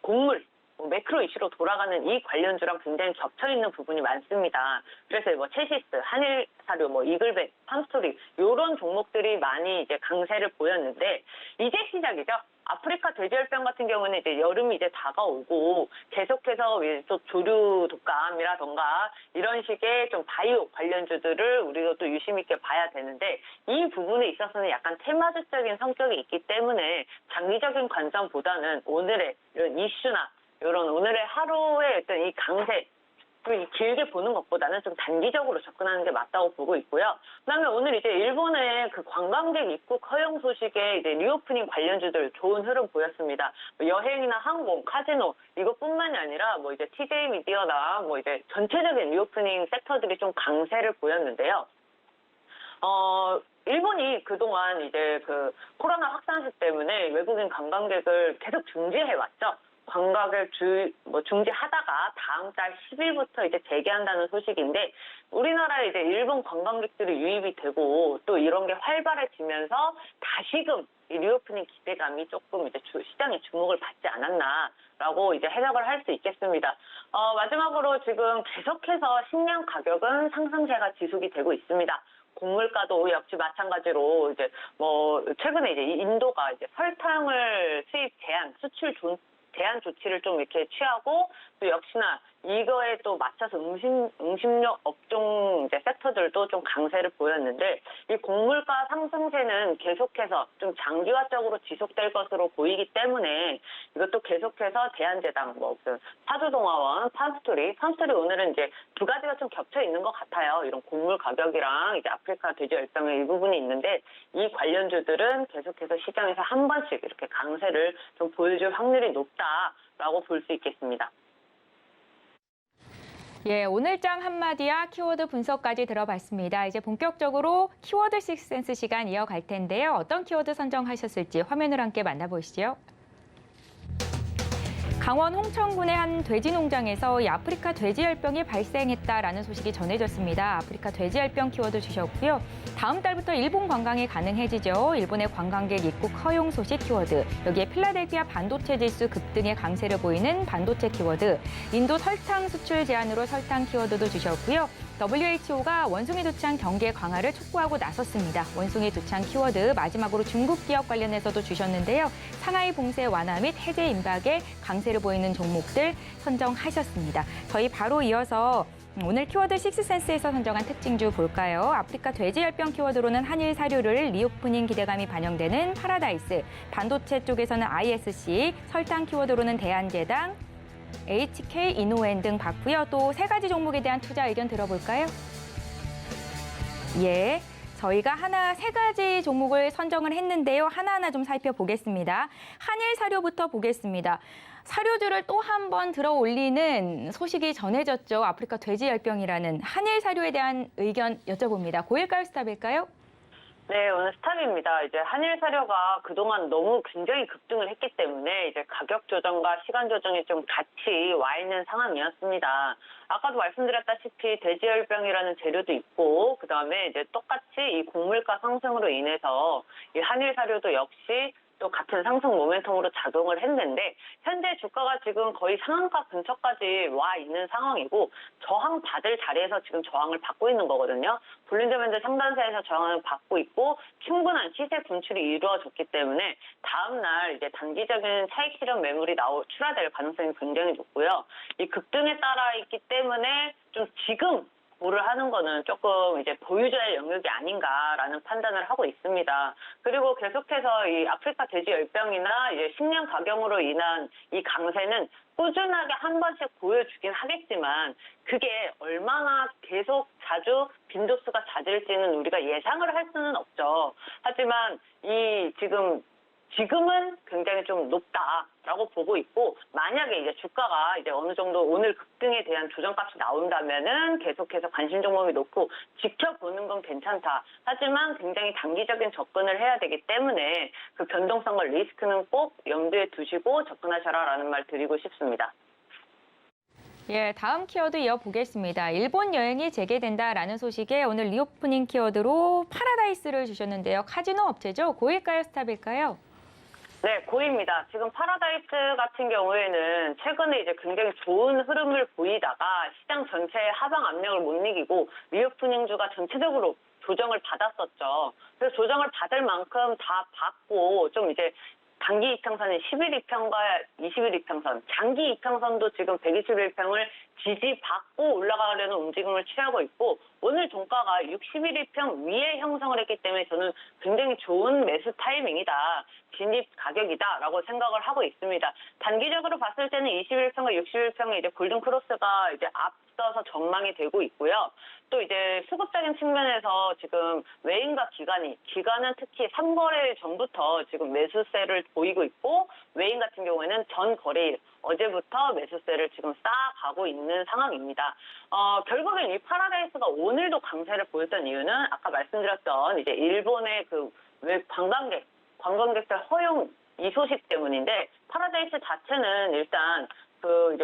곡물, 매크로 이슈로 돌아가는 이 관련주랑 굉장히 겹쳐있는 부분이 많습니다. 그래서 뭐 체시스, 한일사료, 뭐 이글백, 팜스토리 이런 종목들이 많이 이제 강세를 보였는데 이제 시작이죠. 아프리카 돼지열병 같은 경우는 이제 여름이 이제 다가오고 계속해서 또 조류 독감이라던가 이런 식의 좀 바이오 관련주들을 우리가 또 유심 있게 봐야 되는데 이 부분에 있어서는 약간 테마주적인 성격이 있기 때문에 장기적인 관점보다는 오늘의 이런 이슈나 이런 오늘의 하루의 어떤 이 강세 길게 보는 것보다는 좀 단기적으로 접근하는 게 맞다고 보고 있고요. 그다음에 오늘 이제 일본의 그 관광객 입국 허용 소식에 이제 리오프닝 관련주들 좋은 흐름 보였습니다. 여행이나 항공, 카지노 이것뿐만이 아니라 뭐 이제 TJ 미디어나 뭐 이제 전체적인 리오프닝 섹터들이 좀 강세를 보였는데요. 일본이 그동안 이제 그 코로나 확산세 때문에 외국인 관광객을 계속 중지해 왔죠. 관광을 중지하다가 다음 달 10일부터 이제 재개한다는 소식인데 우리나라에 이제 일본 관광객들이 유입이 되고 또 이런 게 활발해지면서 다시금 이 리오프닝 기대감이 조금 이제 시장의 주목을 받지 않았나라고 이제 해석을 할 수 있겠습니다. 마지막으로 지금 계속해서 식량 가격은 상승세가 지속이 되고 있습니다. 곡물가도 역시 마찬가지로 이제 최근에 이제 인도가 이제 설탕을 수입 제한, 수출 제한 조치를 좀 이렇게 취하고 또 역시나 이거에 또 맞춰서 음식료 업종 이제 섹터들도 좀 강세를 보였는데 이 곡물가 상승세는 계속해서 좀 장기화적으로 지속될 것으로 보이기 때문에 이것도 계속해서 대한제당 사주동화원, 팜스토리 오늘은 이제 두 가지가 좀 겹쳐 있는 것 같아요. 이런 곡물 가격이랑 이제 아프리카 돼지 열병의 일부분이 있는데 이 관련주들은 계속해서 시장에서 한 번씩 이렇게 강세를 좀 보여줄 확률이 높다라고 볼 수 있겠습니다. 예, 오늘장 한마디야 키워드 분석까지 들어봤습니다. 이제 본격적으로 키워드 식센스 시간 이어갈 텐데요. 어떤 키워드 선정하셨을지 화면으로 함께 만나보시죠. 강원 홍천군의 한 돼지 농장에서 이 아프리카 돼지열병이 발생했다라는 소식이 전해졌습니다. 아프리카 돼지열병 키워드 주셨고요. 다음 달부터 일본 관광이 가능해지죠. 일본의 관광객 입국 허용 소식 키워드. 여기에 필라델피아 반도체 지수 급등의 강세를 보이는 반도체 키워드. 인도 설탕 수출 제한으로 설탕 키워드도 주셨고요. WHO가 원숭이 두창 경계 강화를 촉구하고 나섰습니다. 원숭이 두창 키워드 마지막으로 중국 기업 관련해서도 주셨는데요. 상하이 봉쇄 완화 및 해제 임박에 강세를 보이는 종목들 선정하셨습니다. 저희 바로 이어서 오늘 키워드 식스센스에서 선정한 특징주 볼까요? 아프리카 돼지열병 키워드로는 한일 사료를 리오프닝 기대감이 반영되는 파라다이스, 반도체 쪽에서는 ISC, 설탕 키워드로는 대한제당, HK 이노엔 등 봤고요. 또 세 가지 종목에 대한 투자 의견 들어볼까요? 예. 저희가 세 가지 종목을 선정을 했는데요. 하나하나 좀 살펴보겠습니다. 한일 사료부터 보겠습니다. 사료주를 또 한 번 들어 올리는 소식이 전해졌죠. 아프리카 돼지열병이라는 한일 사료에 대한 의견 여쭤봅니다. 고일까요, 스탑일까요? 네, 오늘 스탑입니다. 이제 한일 사료가 그동안 너무 굉장히 급등을 했기 때문에 이제 가격 조정과 시간 조정이 좀 같이 와 있는 상황이었습니다. 아까도 말씀드렸다시피 돼지열병이라는 재료도 있고 그다음에 이제 똑같이 이 곡물가 상승으로 인해서 이 한일 사료도 역시 또 같은 상승 모멘텀으로 작용을 했는데 현재 주가가 지금 거의 상한가 근처까지 와 있는 상황이고 저항 받을 자리에서 지금 저항을 받고 있는 거거든요. 볼린저 밴드 상단세에서 저항을 받고 있고 충분한 시세 분출이 이루어졌기 때문에 다음 날 이제 단기적인 차익 실현 매물이 출하될 가능성이 굉장히 높고요. 이 급등에 따라 있기 때문에 좀 지금 고를 하는 거는 조금 이제 보유자의 영역이 아닌가라는 판단을 하고 있습니다. 그리고 계속해서 이 아프리카 돼지 열병이나 이제 식량 가격으로 인한 이 강세는 꾸준하게 한 번씩 보여주긴 하겠지만 그게 얼마나 계속 자주 빈도수가 잦을지는 우리가 예상을 할 수는 없죠. 하지만 이 지금은 굉장히 좀 높다라고 보고 있고 만약에 이제 주가가 이제 어느 정도 오늘 급등에 대한 조정값이 나온다면은 계속해서 관심 종목이 높고 지켜보는 건 괜찮다. 하지만 굉장히 단기적인 접근을 해야 되기 때문에 그 변동성과 리스크는 꼭 염두에 두시고 접근하셔라라는 말 드리고 싶습니다. 예, 다음 키워드 이어보겠습니다. 일본 여행이 재개된다라는 소식에 오늘 리오프닝 키워드로 파라다이스를 주셨는데요. 카지노 업체죠? 고일까요, 스탑일까요? 네, 고입니다. 지금 파라다이스 같은 경우에는 최근에 이제 굉장히 좋은 흐름을 보이다가 시장 전체의 하방 압력을 못 이기고 리오프닝주가 전체적으로 조정을 받았었죠. 그래서 조정을 받을 만큼 다 받고 좀 이제 단기 이평선인 10일 이평과 20일 이평선, 장기 이평선도 지금 121평을 지지받고 올라가려는 움직임을 취하고 있고 오늘 종가가 60일 이평 위에 형성을 했기 때문에 저는 굉장히 좋은 매수 타이밍이다. 진입 가격이다라고 생각을 하고 있습니다. 단기적으로 봤을 때는 21평과 61평의 이제 골든 크로스가 이제 앞서서 전망이 되고 있고요. 또 이제 수급적인 측면에서 지금 외인과 기관은 특히 3거래일 전부터 지금 매수세를 보이고 있고 외인 같은 경우에는 전 거래일 어제부터 매수세를 지금 쌓아가고 있는 상황입니다. 결국엔 이 파라다이스가 오늘도 강세를 보였던 이유는 아까 말씀드렸던 이제 일본의 그 관광객들 허용 이 소식 때문인데 파라다이스 자체는 일단 그 이제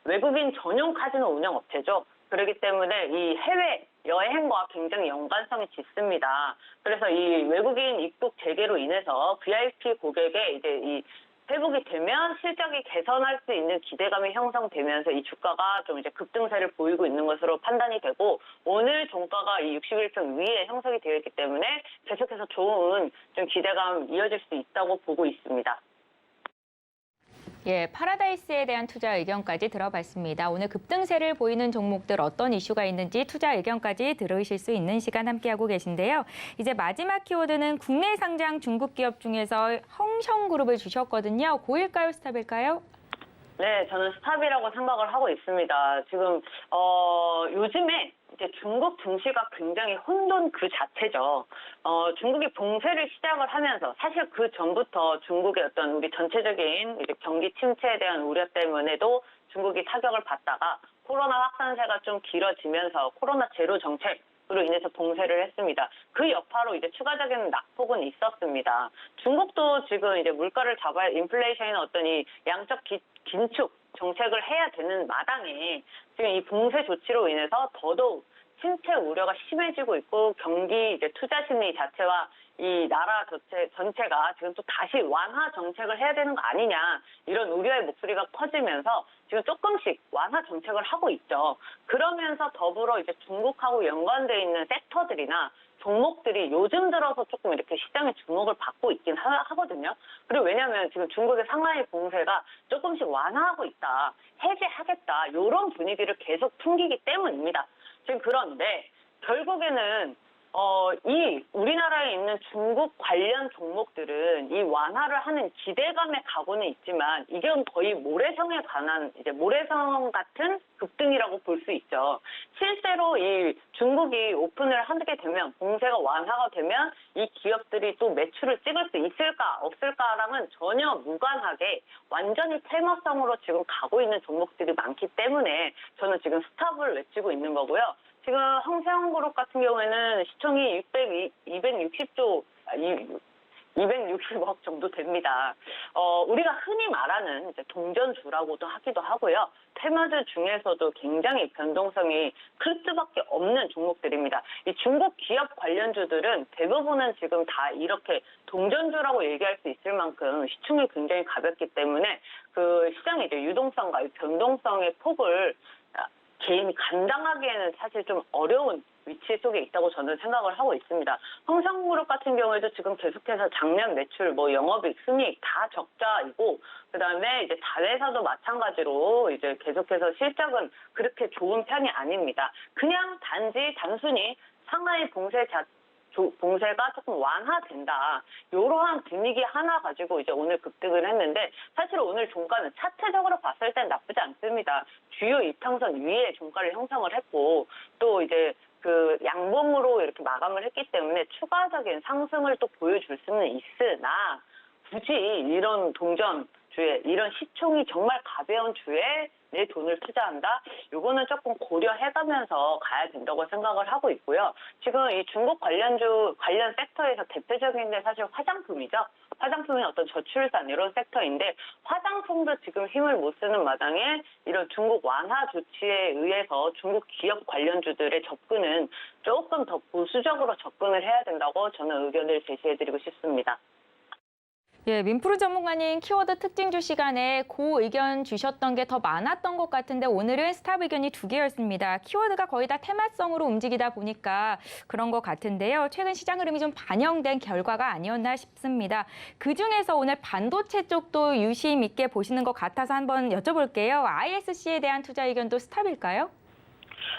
외국인 전용 카지노 운영 업체죠. 그렇기 때문에 이 해외 여행과 굉장히 연관성이 짙습니다. 그래서 이 외국인 입국 재개로 인해서 VIP 고객의 이제 이 회복이 되면 실적이 개선할 수 있는 기대감이 형성되면서 이 주가가 좀 이제 급등세를 보이고 있는 것으로 판단이 되고 오늘 종가가 이 61평 위에 형성이 되어 있기 때문에 계속해서 좋은 좀 기대감 이어질 수 있다고 보고 있습니다. 예, 파라다이스에 대한 투자 의견까지 들어봤습니다. 오늘 급등세를 보이는 종목들 어떤 이슈가 있는지 투자 의견까지 들으실 수 있는 시간 함께하고 계신데요. 이제 마지막 키워드는 국내 상장 중국 기업 중에서 헝성그룹을 주셨거든요. 고일까요, 스탑일까요? 네, 저는 스탑이라고 생각을 하고 있습니다. 지금 요즘에 이제 중국 증시가 굉장히 혼돈 그 자체죠. 중국이 봉쇄를 시작을 하면서 사실 그 전부터 중국의 어떤 우리 전체적인 이제 경기 침체에 대한 우려 때문에도 중국이 타격을 받다가 코로나 확산세가 좀 길어지면서 코로나 제로 정책으로 인해서 봉쇄를 했습니다. 그 여파로 이제 추가적인 낙폭은 있었습니다. 중국도 지금 이제 물가를 잡아야 인플레이션이나 어떤 이 양적 긴축 정책을 해야 되는 마당에 지금 이 봉쇄 조치로 인해서 더더욱 침체 우려가 심해지고 있고 경기 이제 투자 심리 자체와 이 나라 전체가 지금 또 다시 완화 정책을 해야 되는 거 아니냐 이런 우려의 목소리가 커지면서 지금 조금씩 완화 정책을 하고 있죠. 그러면서 더불어 이제 중국하고 연관돼 있는 섹터들이나 종목들이 요즘 들어서 조금 이렇게 시장의 주목을 받고 있긴 하거든요. 그리고 왜냐하면 지금 중국의 상하이 봉쇄가 조금씩 완화하고 있다, 해제하겠다 이런 분위기를 계속 풍기기 때문입니다. 지금 그런데 결국에는 이 우리나라에 있는 중국 관련 종목들은 이 완화를 하는 기대감에 가고는 있지만 이게 거의 모래성에 관한 이제 모래성 같은 급등이라고 볼 수 있죠. 실제로 이 중국이 오픈을 하게 되면 봉쇄가 완화가 되면 이 기업들이 또 매출을 찍을 수 있을까 없을까랑은 전혀 무관하게 완전히 테마성으로 지금 가고 있는 종목들이 많기 때문에 저는 지금 스탑을 외치고 있는 거고요. 지금 헝세영그룹 같은 경우에는 시총이 260억 정도 됩니다. 우리가 흔히 말하는 이제 동전주라고도 하기도 하고요. 테마주 중에서도 굉장히 변동성이 클 수밖에 없는 종목들입니다. 이 중국 기업 관련주들은 대부분은 지금 다 이렇게 동전주라고 얘기할 수 있을 만큼 시총이 굉장히 가볍기 때문에 그 시장의 이제 유동성과 변동성의 폭을 개인이 감당하기에는 사실 좀 어려운 위치 속에 있다고 저는 생각을 하고 있습니다. 헝성그룹 같은 경우에도 지금 계속해서 작년 매출, 영업이익, 순이익 다 적자이고, 그다음에 이제 자회사도 마찬가지로 이제 계속해서 실적은 그렇게 좋은 편이 아닙니다. 그냥 단순히 상하이 봉쇄가 조금 완화된다. 이러한 분위기 하나 가지고 이제 오늘 급등을 했는데 사실 오늘 종가는 차트적으로 봤을 땐 나쁘지 않습니다. 주요 이평선 위에 종가를 형성을 했고 또 이제 그 양봉으로 이렇게 마감을 했기 때문에 추가적인 상승을 또 보여줄 수는 있으나 굳이 이런 동전주에 이런 시총이 정말 가벼운 주에 내 돈을 투자한다? 이거는 조금 고려해가면서 가야 된다고 생각을 하고 있고요. 지금 이 중국 관련 섹터에서 대표적인 게 사실 화장품이죠. 화장품의 어떤 저출산 이런 섹터인데 화장품도 지금 힘을 못 쓰는 마당에 이런 중국 완화 조치에 의해서 중국 기업 관련주들의 접근은 조금 더 보수적으로 접근을 해야 된다고 저는 의견을 제시해드리고 싶습니다. 예, 민프로 전문가님 키워드 특징주 시간에 고 의견 주셨던 게 더 많았던 것 같은데 오늘은 스탑 의견이 2개였습니다. 키워드가 거의 다 테마성으로 움직이다 보니까 그런 것 같은데요. 최근 시장 흐름이 좀 반영된 결과가 아니었나 싶습니다. 그중에서 오늘 반도체 쪽도 유심 있게 보시는 것 같아서 한번 여쭤볼게요. ISC에 대한 투자 의견도 스탑일까요?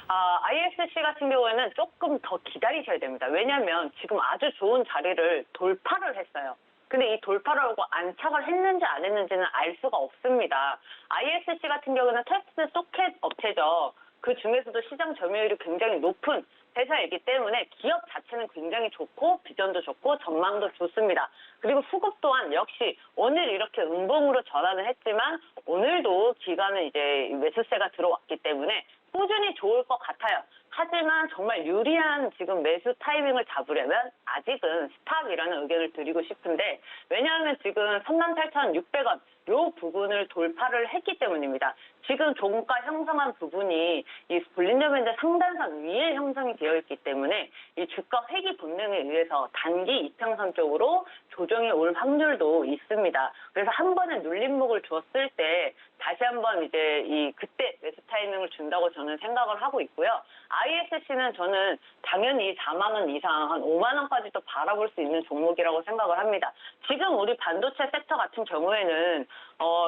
ISC 같은 경우에는 조금 더 기다리셔야 됩니다. 왜냐하면 지금 아주 좋은 자리를 돌파를 했어요. 근데 이 돌파를 하고 안착을 했는지 안 했는지는 알 수가 없습니다. ISC 같은 경우는 테스트 소켓 업체죠. 그 중에서도 시장 점유율이 굉장히 높은 회사이기 때문에 기업 자체는 굉장히 좋고 비전도 좋고 전망도 좋습니다. 그리고 수급 또한 역시 오늘 이렇게 음봉으로 전환을 했지만 오늘도 기관은 이제 매수세가 들어왔기 때문에 꾸준히 좋을 것 같아요. 하지만 정말 유리한 지금 매수 타이밍을 잡으려면 아직은 스탑이라는 의견을 드리고 싶은데, 왜냐하면 지금 38,600원 요 부분을 돌파를 했기 때문입니다. 지금 종가 형성한 부분이 이 볼린저 밴드 상단선 위에 형성이 되어 있기 때문에 이 주가 회귀 본능에 의해서 단기 이평선 쪽으로 조정이 올 확률도 있습니다. 그래서 한 번에 눌림목을 줬을 때 다시 한번 이제 그때 매수 타이밍을 준다고 저는 생각을 하고 있고요. ISC는 저는 당연히 4만 원 이상 한 5만 원까지도 바라볼 수 있는 종목이라고 생각을 합니다. 지금 우리 반도체 섹터 같은 경우에는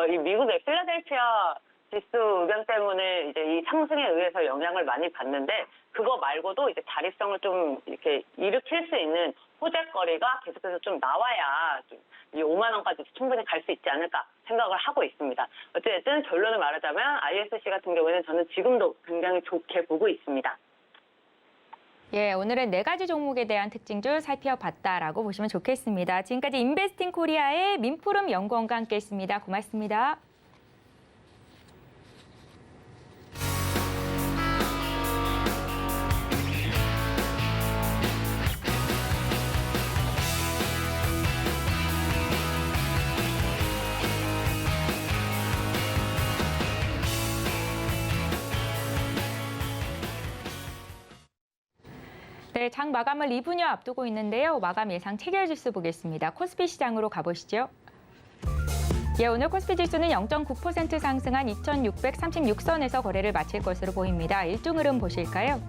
이 미국의 필라델피아 지수 의견 때문에 이제 이 상승에 의해서 영향을 많이 받는데, 그거 말고도 이제 자립성을 좀 이렇게 일으킬 수 있는 호재거리가 계속해서 좀 나와야 좀 이 5만 원까지 충분히 갈 수 있지 않을까 생각을 하고 있습니다. 어쨌든 결론을 말하자면 ISC 같은 경우에는 저는 지금도 굉장히 좋게 보고 있습니다. 예, 오늘은 4가지 종목에 대한 특징들 살펴봤다라고 보시면 좋겠습니다. 지금까지 인베스팅 코리아의 민푸름 연구원과 함께했습니다. 고맙습니다. 네, 장 마감을 2분여 앞두고 있는데요. 마감 예상 체결지수 보겠습니다. 코스피 시장으로 가보시죠. 예, 오늘 코스피 지수는 0.9% 상승한 2,636선에서 거래를 마칠 것으로 보입니다. 1등 흐름 보실까요?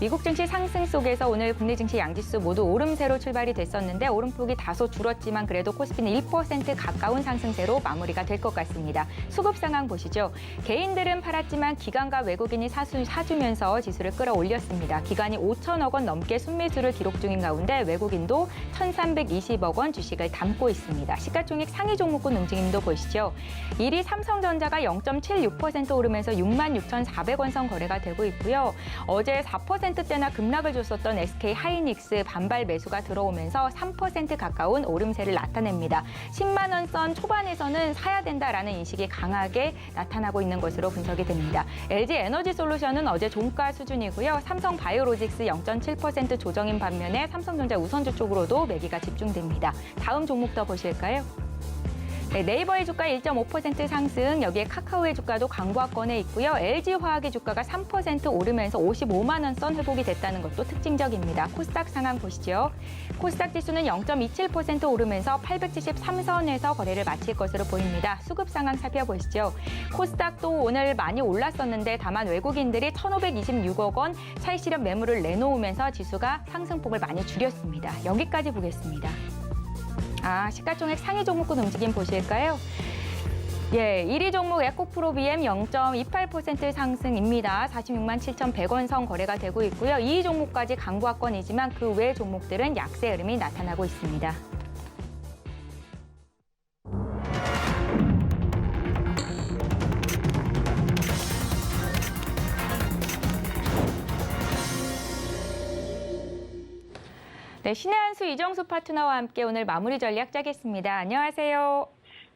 미국 증시 상승 속에서 오늘 국내 증시 양지수 모두 오름세로 출발이 됐었는데 오름폭이 다소 줄었지만 그래도 코스피는 1% 가까운 상승세로 마무리가 될 것 같습니다. 수급 상황 보시죠. 개인들은 팔았지만 기관과 외국인이 사주면서 지수를 끌어올렸습니다. 기관이 5천억 원 넘게 순매수를 기록 중인 가운데 외국인도 1,320억 원 주식을 담고 있습니다. 시가총액 상위 종목군 움직임도 보시죠. 1위 삼성전자가 0.76% 오르면서 66,400원 선 거래가 되고 있고요. 어제 4%대나 급락을 줬었던 SK 하이닉스 반발 매수가 들어오면서 3% 가까운 오름세를 나타냅니다. 10만 원 선 초반에서는 사야 된다라는 인식이 강하게 나타나고 있는 것으로 분석이 됩니다. LG 에너지 솔루션은 어제 종가 수준이고요. 삼성 바이오로직스 0.7% 조정인 반면에 삼성전자 우선주 쪽으로도 매기가 집중됩니다. 다음 종목 더 보실까요? 네, 네이버의 주가 1.5% 상승, 여기에 카카오의 주가도 강보합권에 있고요. LG화학의 주가가 3% 오르면서 55만 원 선 회복이 됐다는 것도 특징적입니다. 코스닥 상황 보시죠. 코스닥 지수는 0.27% 오르면서 873선에서 거래를 마칠 것으로 보입니다. 수급 상황 살펴보시죠. 코스닥도 오늘 많이 올랐었는데 다만 외국인들이 1,526억 원 차익 실현 매물을 내놓으면서 지수가 상승폭을 많이 줄였습니다. 여기까지 보겠습니다. 시가총액 상위 종목군 움직임 보실까요? 예, 1위 종목 에코프로비엠 0.28% 상승입니다. 46만 7,100원 선 거래가 되고 있고요. 2위 종목까지 강보합권이지만 그 외 종목들은 약세 흐름이 나타나고 있습니다. 네, 신의 한수 이정수 파트너와 함께 오늘 마무리 전략 짜겠습니다. 안녕하세요.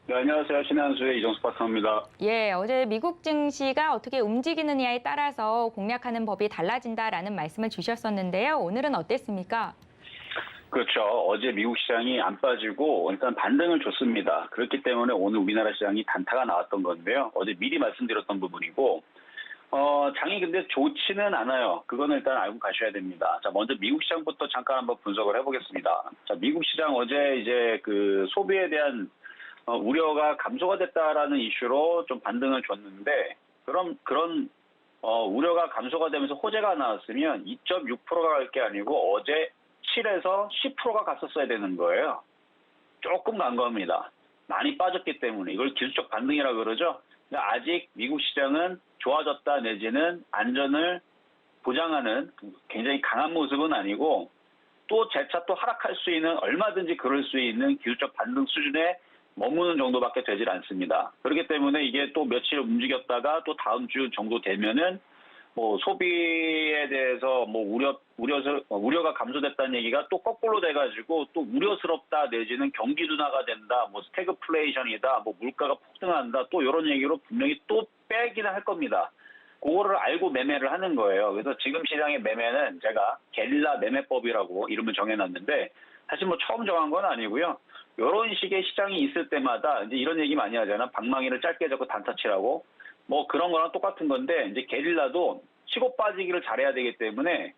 네, 안녕하세요. 신의 한수의 이정수 파트너입니다. 예, 어제 미국 증시가 어떻게 움직이느냐에 따라서 공략하는 법이 달라진다라는 말씀을 주셨었는데요. 오늘은 어땠습니까? 그렇죠. 어제 미국 시장이 안 빠지고 일단 반등을 줬습니다. 그렇기 때문에 오늘 우리나라 시장이 단타가 나왔던 건데요. 어제 미리 말씀드렸던 부분이고, 장이 근데 좋지는 않아요. 그거는 일단 알고 가셔야 됩니다. 자, 먼저 미국 시장부터 잠깐 한번 분석을 해보겠습니다. 자, 미국 시장 어제 이제 그 소비에 대한 우려가 감소가 됐다라는 이슈로 좀 반등을 줬는데, 그런 우려가 감소가 되면서 호재가 나왔으면 2.6%가 갈 게 아니고 어제 7에서 10%가 갔었어야 되는 거예요. 조금 간 겁니다. 많이 빠졌기 때문에 이걸 기술적 반등이라 그러죠. 그러니까 아직 미국 시장은 좋아졌다 내지는 안전을 보장하는 굉장히 강한 모습은 아니고 또 재차 또 하락할 수 있는 얼마든지 그럴 수 있는 기술적 반등 수준에 머무는 정도밖에 되질 않습니다. 그렇기 때문에 이게 또 며칠 움직였다가 또 다음 주 정도 되면은 뭐 소비에 대해서 뭐 우려가 감소됐다는 얘기가 또 거꾸로 돼가지고 또 우려스럽다 내지는 경기 둔화가 된다, 뭐 스태그플레이션이다, 뭐 물가가 폭등한다, 또 이런 얘기로 분명히 또 빼기는 할 겁니다. 그거를 알고 매매를 하는 거예요. 그래서 지금 시장의 매매는 제가 게릴라 매매법이라고 이름을 정해놨는데 사실 뭐 처음 정한 건 아니고요. 이런 식의 시장이 있을 때마다 이제 이런 얘기 많이 하잖아. 방망이를 짧게 잡고 단타치라고. 뭐 그런 거랑 똑같은 건데 이제 게릴라도 치고 빠지기를 잘해야 되기 때문에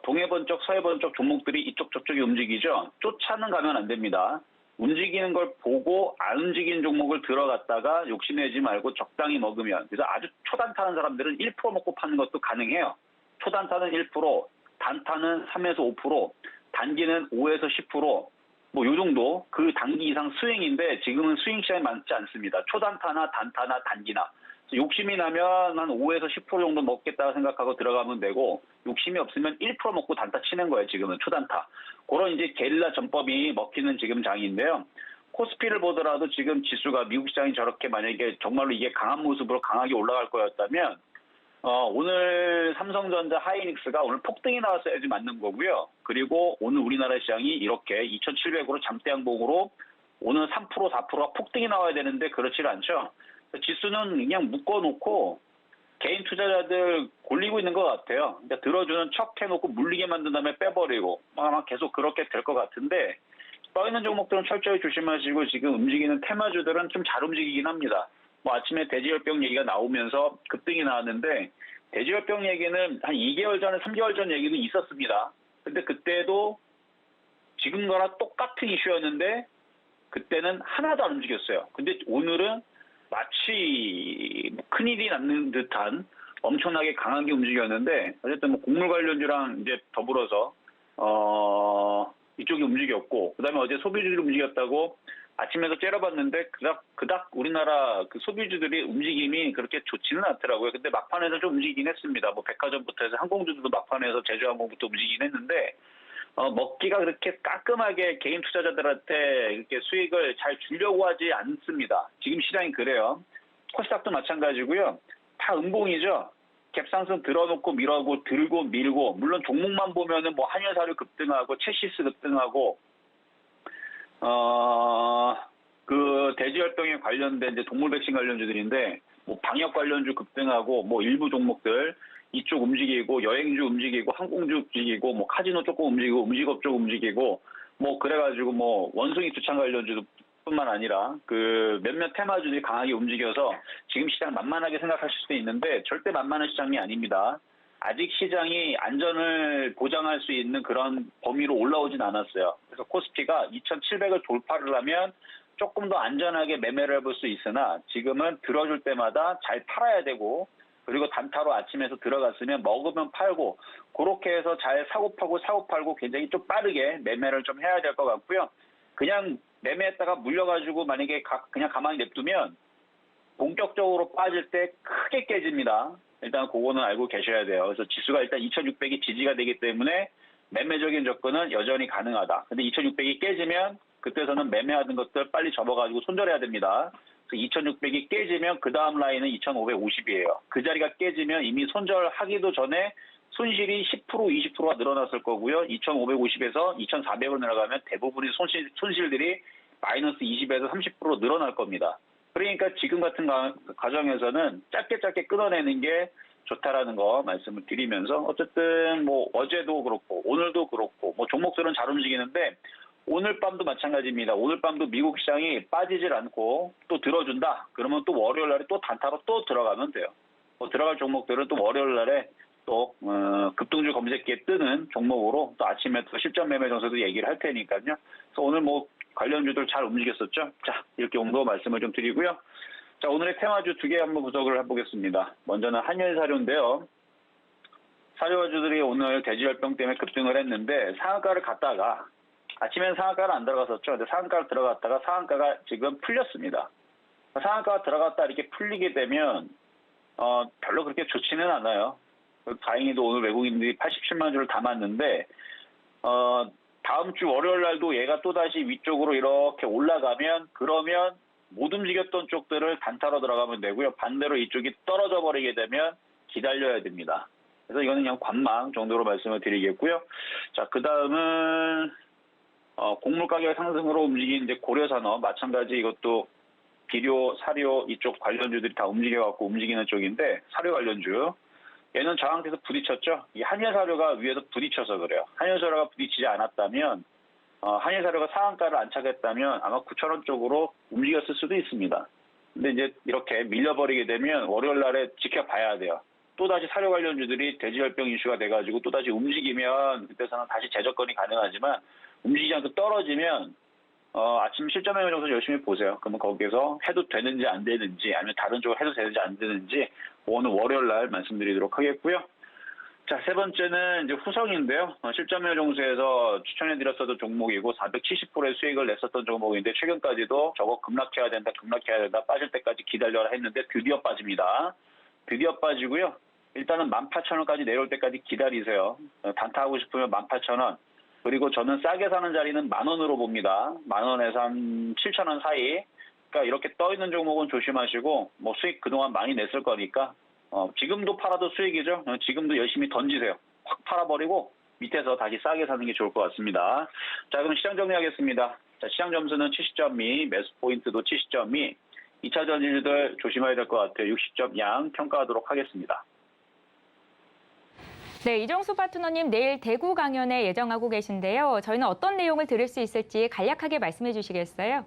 동해번쩍 서해번쩍 종목들이 이쪽 저쪽이 움직이죠. 쫓아는 가면 안 됩니다. 움직이는 걸 보고 안 움직이는 종목을 들어갔다가 욕심내지 말고 적당히 먹으면, 그래서 아주 초단타는 사람들은 1% 먹고 파는 것도 가능해요. 초단타는 1%, 단타는 3에서 5%, 단기는 5에서 10%, 뭐 요 정도 그 단기 이상 스윙인데 지금은 스윙 시장이 많지 않습니다. 초단타나 단타나 단기나. 욕심이 나면 한 5에서 10% 정도 먹겠다 생각하고 들어가면 되고, 욕심이 없으면 1% 먹고 단타 치는 거예요. 지금은 초단타. 그런 이제 게릴라 전법이 먹히는 지금 장인데요. 코스피를 보더라도 지금 지수가 미국 시장이 저렇게 만약에 정말로 이게 강한 모습으로 강하게 올라갈 거였다면 오늘 삼성전자 하이닉스가 오늘 폭등이 나왔어야지 맞는 거고요. 그리고 오늘 우리나라 시장이 이렇게 2,700으로 잠대항복으로 오늘 3% 4%가 폭등이 나와야 되는데 그렇지 않죠. 지수는 그냥 묶어놓고 개인 투자자들 골리고 있는 것 같아요. 그러니까 들어주는 척 해놓고 물리게 만든 다음에 빼버리고 아마 계속 그렇게 될 것 같은데, 떠있는 종목들은 철저히 조심하시고 지금 움직이는 테마주들은 좀 잘 움직이긴 합니다. 뭐 아침에 돼지열병 얘기가 나오면서 급등이 나왔는데, 돼지열병 얘기는 한 2개월 전에 3개월 전 얘기도 있었습니다. 근데 그때도 지금과랑 똑같은 이슈였는데 그때는 하나도 안 움직였어요. 근데 오늘은 마치 큰일이 났는 듯한 엄청나게 강하게 움직였는데, 어쨌든 뭐 곡물 관련주랑 이제 더불어서 이쪽이 움직였고, 그다음에 어제 소비주들이 움직였다고 아침에도 째려봤는데 그닥 우리나라 그 소비주들이 움직임이 그렇게 좋지는 않더라고요. 근데 막판에서 좀 움직이긴 했습니다. 뭐 백화점부터 해서 항공주들도 막판에서 제주항공부터 움직이긴 했는데 먹기가 그렇게 깔끔하게 개인 투자자들한테 이렇게 수익을 잘 주려고 하지 않습니다. 지금 시장이 그래요. 코스닥도 마찬가지고요. 다 음봉이죠. 갭상승 들어놓고 밀어고 들고 밀고, 물론 종목만 보면은 뭐 한일사료 급등하고 체시스 급등하고 그 돼지열병에 관련된 이제 동물 백신 관련주들인데 뭐 방역 관련주 급등하고 뭐 일부 종목들 이쪽 움직이고 여행주 움직이고 항공주 움직이고 뭐 카지노 조금 움직이고 음식업 쪽 움직이고 뭐 그래가지고 뭐 원숭이 투창 관련주도 뿐만 아니라 그 몇몇 테마주들이 강하게 움직여서 지금 시장 만만하게 생각하실 수도 있는데 절대 만만한 시장이 아닙니다. 아직 시장이 안전을 보장할 수 있는 그런 범위로 올라오진 않았어요. 그래서 코스피가 2,700을 돌파를 하면 조금 더 안전하게 매매를 해볼 수 있으나 지금은 들어줄 때마다 잘 팔아야 되고, 그리고 단타로 아침에서 들어갔으면 먹으면 팔고, 그렇게 해서 잘 사고 팔고 굉장히 좀 빠르게 매매를 좀 해야 될 것 같고요. 그냥 매매했다가 물려가지고 만약에 그냥 가만히 냅두면 본격적으로 빠질 때 크게 깨집니다. 일단 그거는 알고 계셔야 돼요. 그래서 지수가 일단 2,600이 지지가 되기 때문에 매매적인 접근은 여전히 가능하다. 근데 2,600이 깨지면 그때서는 매매하던 것들 빨리 접어가지고 손절해야 됩니다. 그래서 2,600이 깨지면 그 다음 라인은 2,550이에요. 그 자리가 깨지면 이미 손절하기도 전에 손실이 10% 20%가 늘어났을 거고요. 2,550에서 2,400으로 내려가면 대부분의 손실들이 마이너스 20에서 30% 늘어날 겁니다. 그러니까 지금 같은 과정에서는 짧게 끊어내는 게 좋다라는 거 말씀을 드리면서, 어쨌든 뭐 어제도 그렇고 오늘도 그렇고 뭐 종목들은 잘 움직이는데 오늘 밤도 마찬가지입니다. 오늘 밤도 미국 시장이 빠지질 않고 또 들어준다. 그러면 또 월요일 날에 또 단타로 또 들어가면 돼요. 들어갈 종목들은 또 월요일 날에 또 급등주 검색기에 뜨는 종목으로 또 아침에 또 실전 매매 정서도 얘기를 할 테니까요. 그래서 오늘 뭐 관련주들 잘 움직였었죠. 자, 이렇게 정도 말씀을 좀 드리고요. 자, 오늘의 테마주 2개 한번 분석을 해보겠습니다. 먼저는 한일사료인데요. 사료주들이 오늘 돼지열병 때문에 급등을 했는데 상한가를 갔다가 아침에는 상한가를 안 들어갔었죠. 근데 상한가를 들어갔다가 상한가가 지금 풀렸습니다. 상한가가 들어갔다 이렇게 풀리게 되면 별로 그렇게 좋지는 않아요. 다행히도 오늘 외국인들이 87만 주를 담았는데 다음 주 월요일 날도 얘가 또다시 위쪽으로 이렇게 올라가면, 그러면 못 움직였던 쪽들을 단타로 들어가면 되고요. 반대로 이쪽이 떨어져 버리게 되면 기다려야 됩니다. 그래서 이거는 그냥 관망 정도로 말씀을 드리겠고요. 자, 그 다음은 곡물 가격 상승으로 움직인 이제 고려산업, 마찬가지 이것도 비료, 사료 이쪽 관련주들이 다 움직여갖고 움직이는 쪽인데 사료 관련주. 얘는 저항돼서 부딪혔죠. 이 한일사료가 위에서 부딪혀서 그래요. 한일사료가 부딪히지 않았다면 한일사료가 상한가를 안착했다면 아마 9,000원 쪽으로 움직였을 수도 있습니다. 근데 이제 이렇게 밀려버리게 되면 월요일 날에 지켜봐야 돼요. 또다시 사료 관련주들이 돼지열병 이슈가 돼가지고 또다시 움직이면 그때서는 다시 재접근이 가능하지만 움직이지 않고 떨어지면 아침 실전 매매정도 열심히 보세요. 그러면 거기에서 해도 되는지 안 되는지 아니면 다른 쪽으로 해도 되는지 안 되는지 오늘 월요일 날 말씀드리도록 하겠고요. 자, 세 번째는 이제 후성인데요. 실전 매매정수에서 추천해드렸었던 종목이고 470%의 수익을 냈었던 종목인데 최근까지도 저거 급락해야 된다, 빠질 때까지 기다려라 했는데 드디어 빠집니다. 드디어 빠지고요. 일단은 18,000원까지 내려올 때까지 기다리세요. 단타하고 싶으면 18,000원. 그리고 저는 싸게 사는 자리는 10,000원으로 봅니다. 10,000원에서 한 7,000원 사이. 그러니까 이렇게 떠있는 종목은 조심하시고 뭐 수익 그동안 많이 냈을 거니까 지금도 팔아도 수익이죠. 지금도 열심히 던지세요. 확 팔아버리고 밑에서 다시 싸게 사는 게 좋을 것 같습니다. 자, 그럼 시장 정리하겠습니다. 자, 시장 점수는 70.2, 매수 포인트도 70.2. 2차 전지주들 조심해야 될 것 같아요. 60점 양 평가하도록 하겠습니다. 네, 이정수 파트너님 내일 대구 강연에 예정하고 계신데요. 저희는 어떤 내용을 들을 수 있을지 간략하게 말씀해 주시겠어요?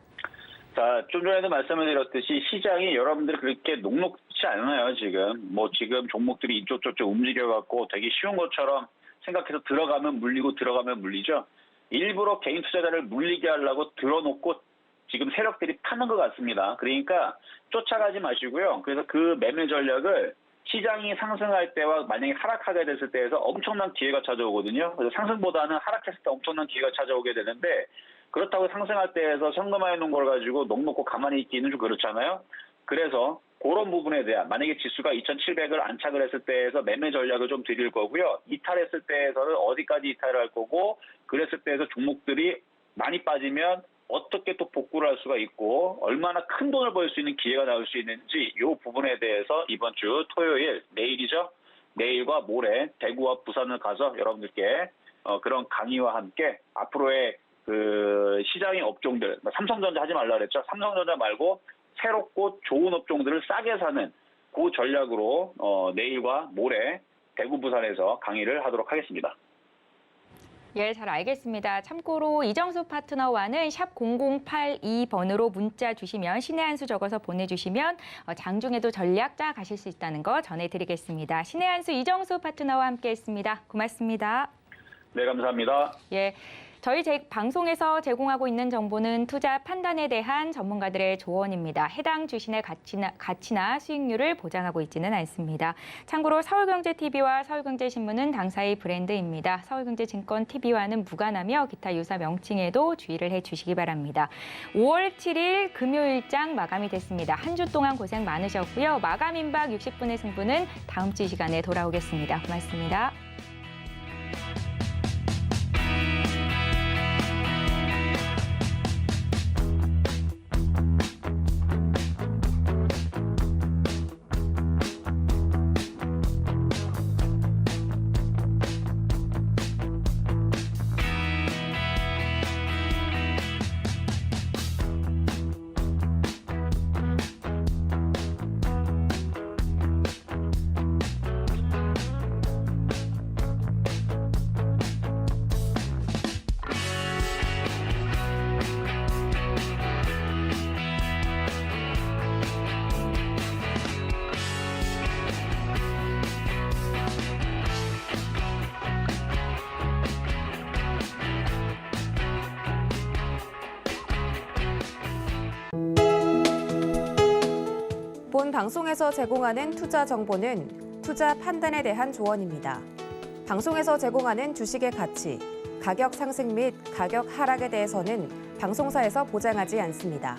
자, 좀 전에도 말씀을 드렸듯이 시장이 여러분들이 그렇게 녹록지 않아요, 지금. 지금 종목들이 이쪽 저쪽 움직여갖고 되게 쉬운 것처럼 생각해서 들어가면 물리고 들어가면 물리죠. 일부러 개인 투자자를 물리게 하려고 들어놓고 지금 세력들이 파는 것 같습니다. 그러니까 쫓아가지 마시고요. 그래서 그 매매 전략을 시장이 상승할 때와 만약에 하락하게 됐을 때에서 엄청난 기회가 찾아오거든요. 그래서 상승보다는 하락했을 때 엄청난 기회가 찾아오게 되는데 그렇다고 상승할 때에서 현금화해 놓은 걸 가지고 녹놓고 가만히 있기는 좀 그렇잖아요. 그래서 그런 부분에 대한 만약에 지수가 2,700을 안착을 했을 때에서 매매 전략을 좀 드릴 거고요. 이탈했을 때에서는 어디까지 이탈을 할 거고 그랬을 때에서 종목들이 많이 빠지면 어떻게 또 복구를 할 수가 있고 얼마나 큰 돈을 벌 수 있는 기회가 나올 수 있는지 이 부분에 대해서 이번 주 토요일 내일이죠. 내일과 모레 대구와 부산을 가서 여러분들께 그런 강의와 함께 앞으로의 그 시장의 업종들 삼성전자 하지 말라 그랬죠. 삼성전자 말고 새롭고 좋은 업종들을 싸게 사는 그 전략으로 내일과 모레 대구 부산에서 강의를 하도록 하겠습니다. 예, 잘 알겠습니다. 참고로 이정수 파트너와는 샵 0082번으로 문자 주시면 신의 한 수 적어서 보내주시면 장중에도 전략 짜 가실 수 있다는 거 전해드리겠습니다. 신의 한 수 이정수 파트너와 함께했습니다. 고맙습니다. 네, 감사합니다. 예. 저희 방송에서 제공하고 있는 정보는 투자 판단에 대한 전문가들의 조언입니다. 해당 주식의 가치나 수익률을 보장하고 있지는 않습니다. 참고로 서울경제TV와 서울경제신문은 당사의 브랜드입니다. 서울경제증권TV와는 무관하며 기타 유사 명칭에도 주의를 해주시기 바랍니다. 5월 7일 금요일장 마감이 됐습니다. 한 주 동안 고생 많으셨고요. 마감 임박 60분의 승부는 다음 주 이 시간에 돌아오겠습니다. 고맙습니다. 본 방송에서 제공하는 투자 정보는 투자 판단에 대한 조언입니다. 방송에서 제공하는 주식의 가치, 가격 상승 및 가격 하락에 대해서는 방송사에서 보장하지 않습니다.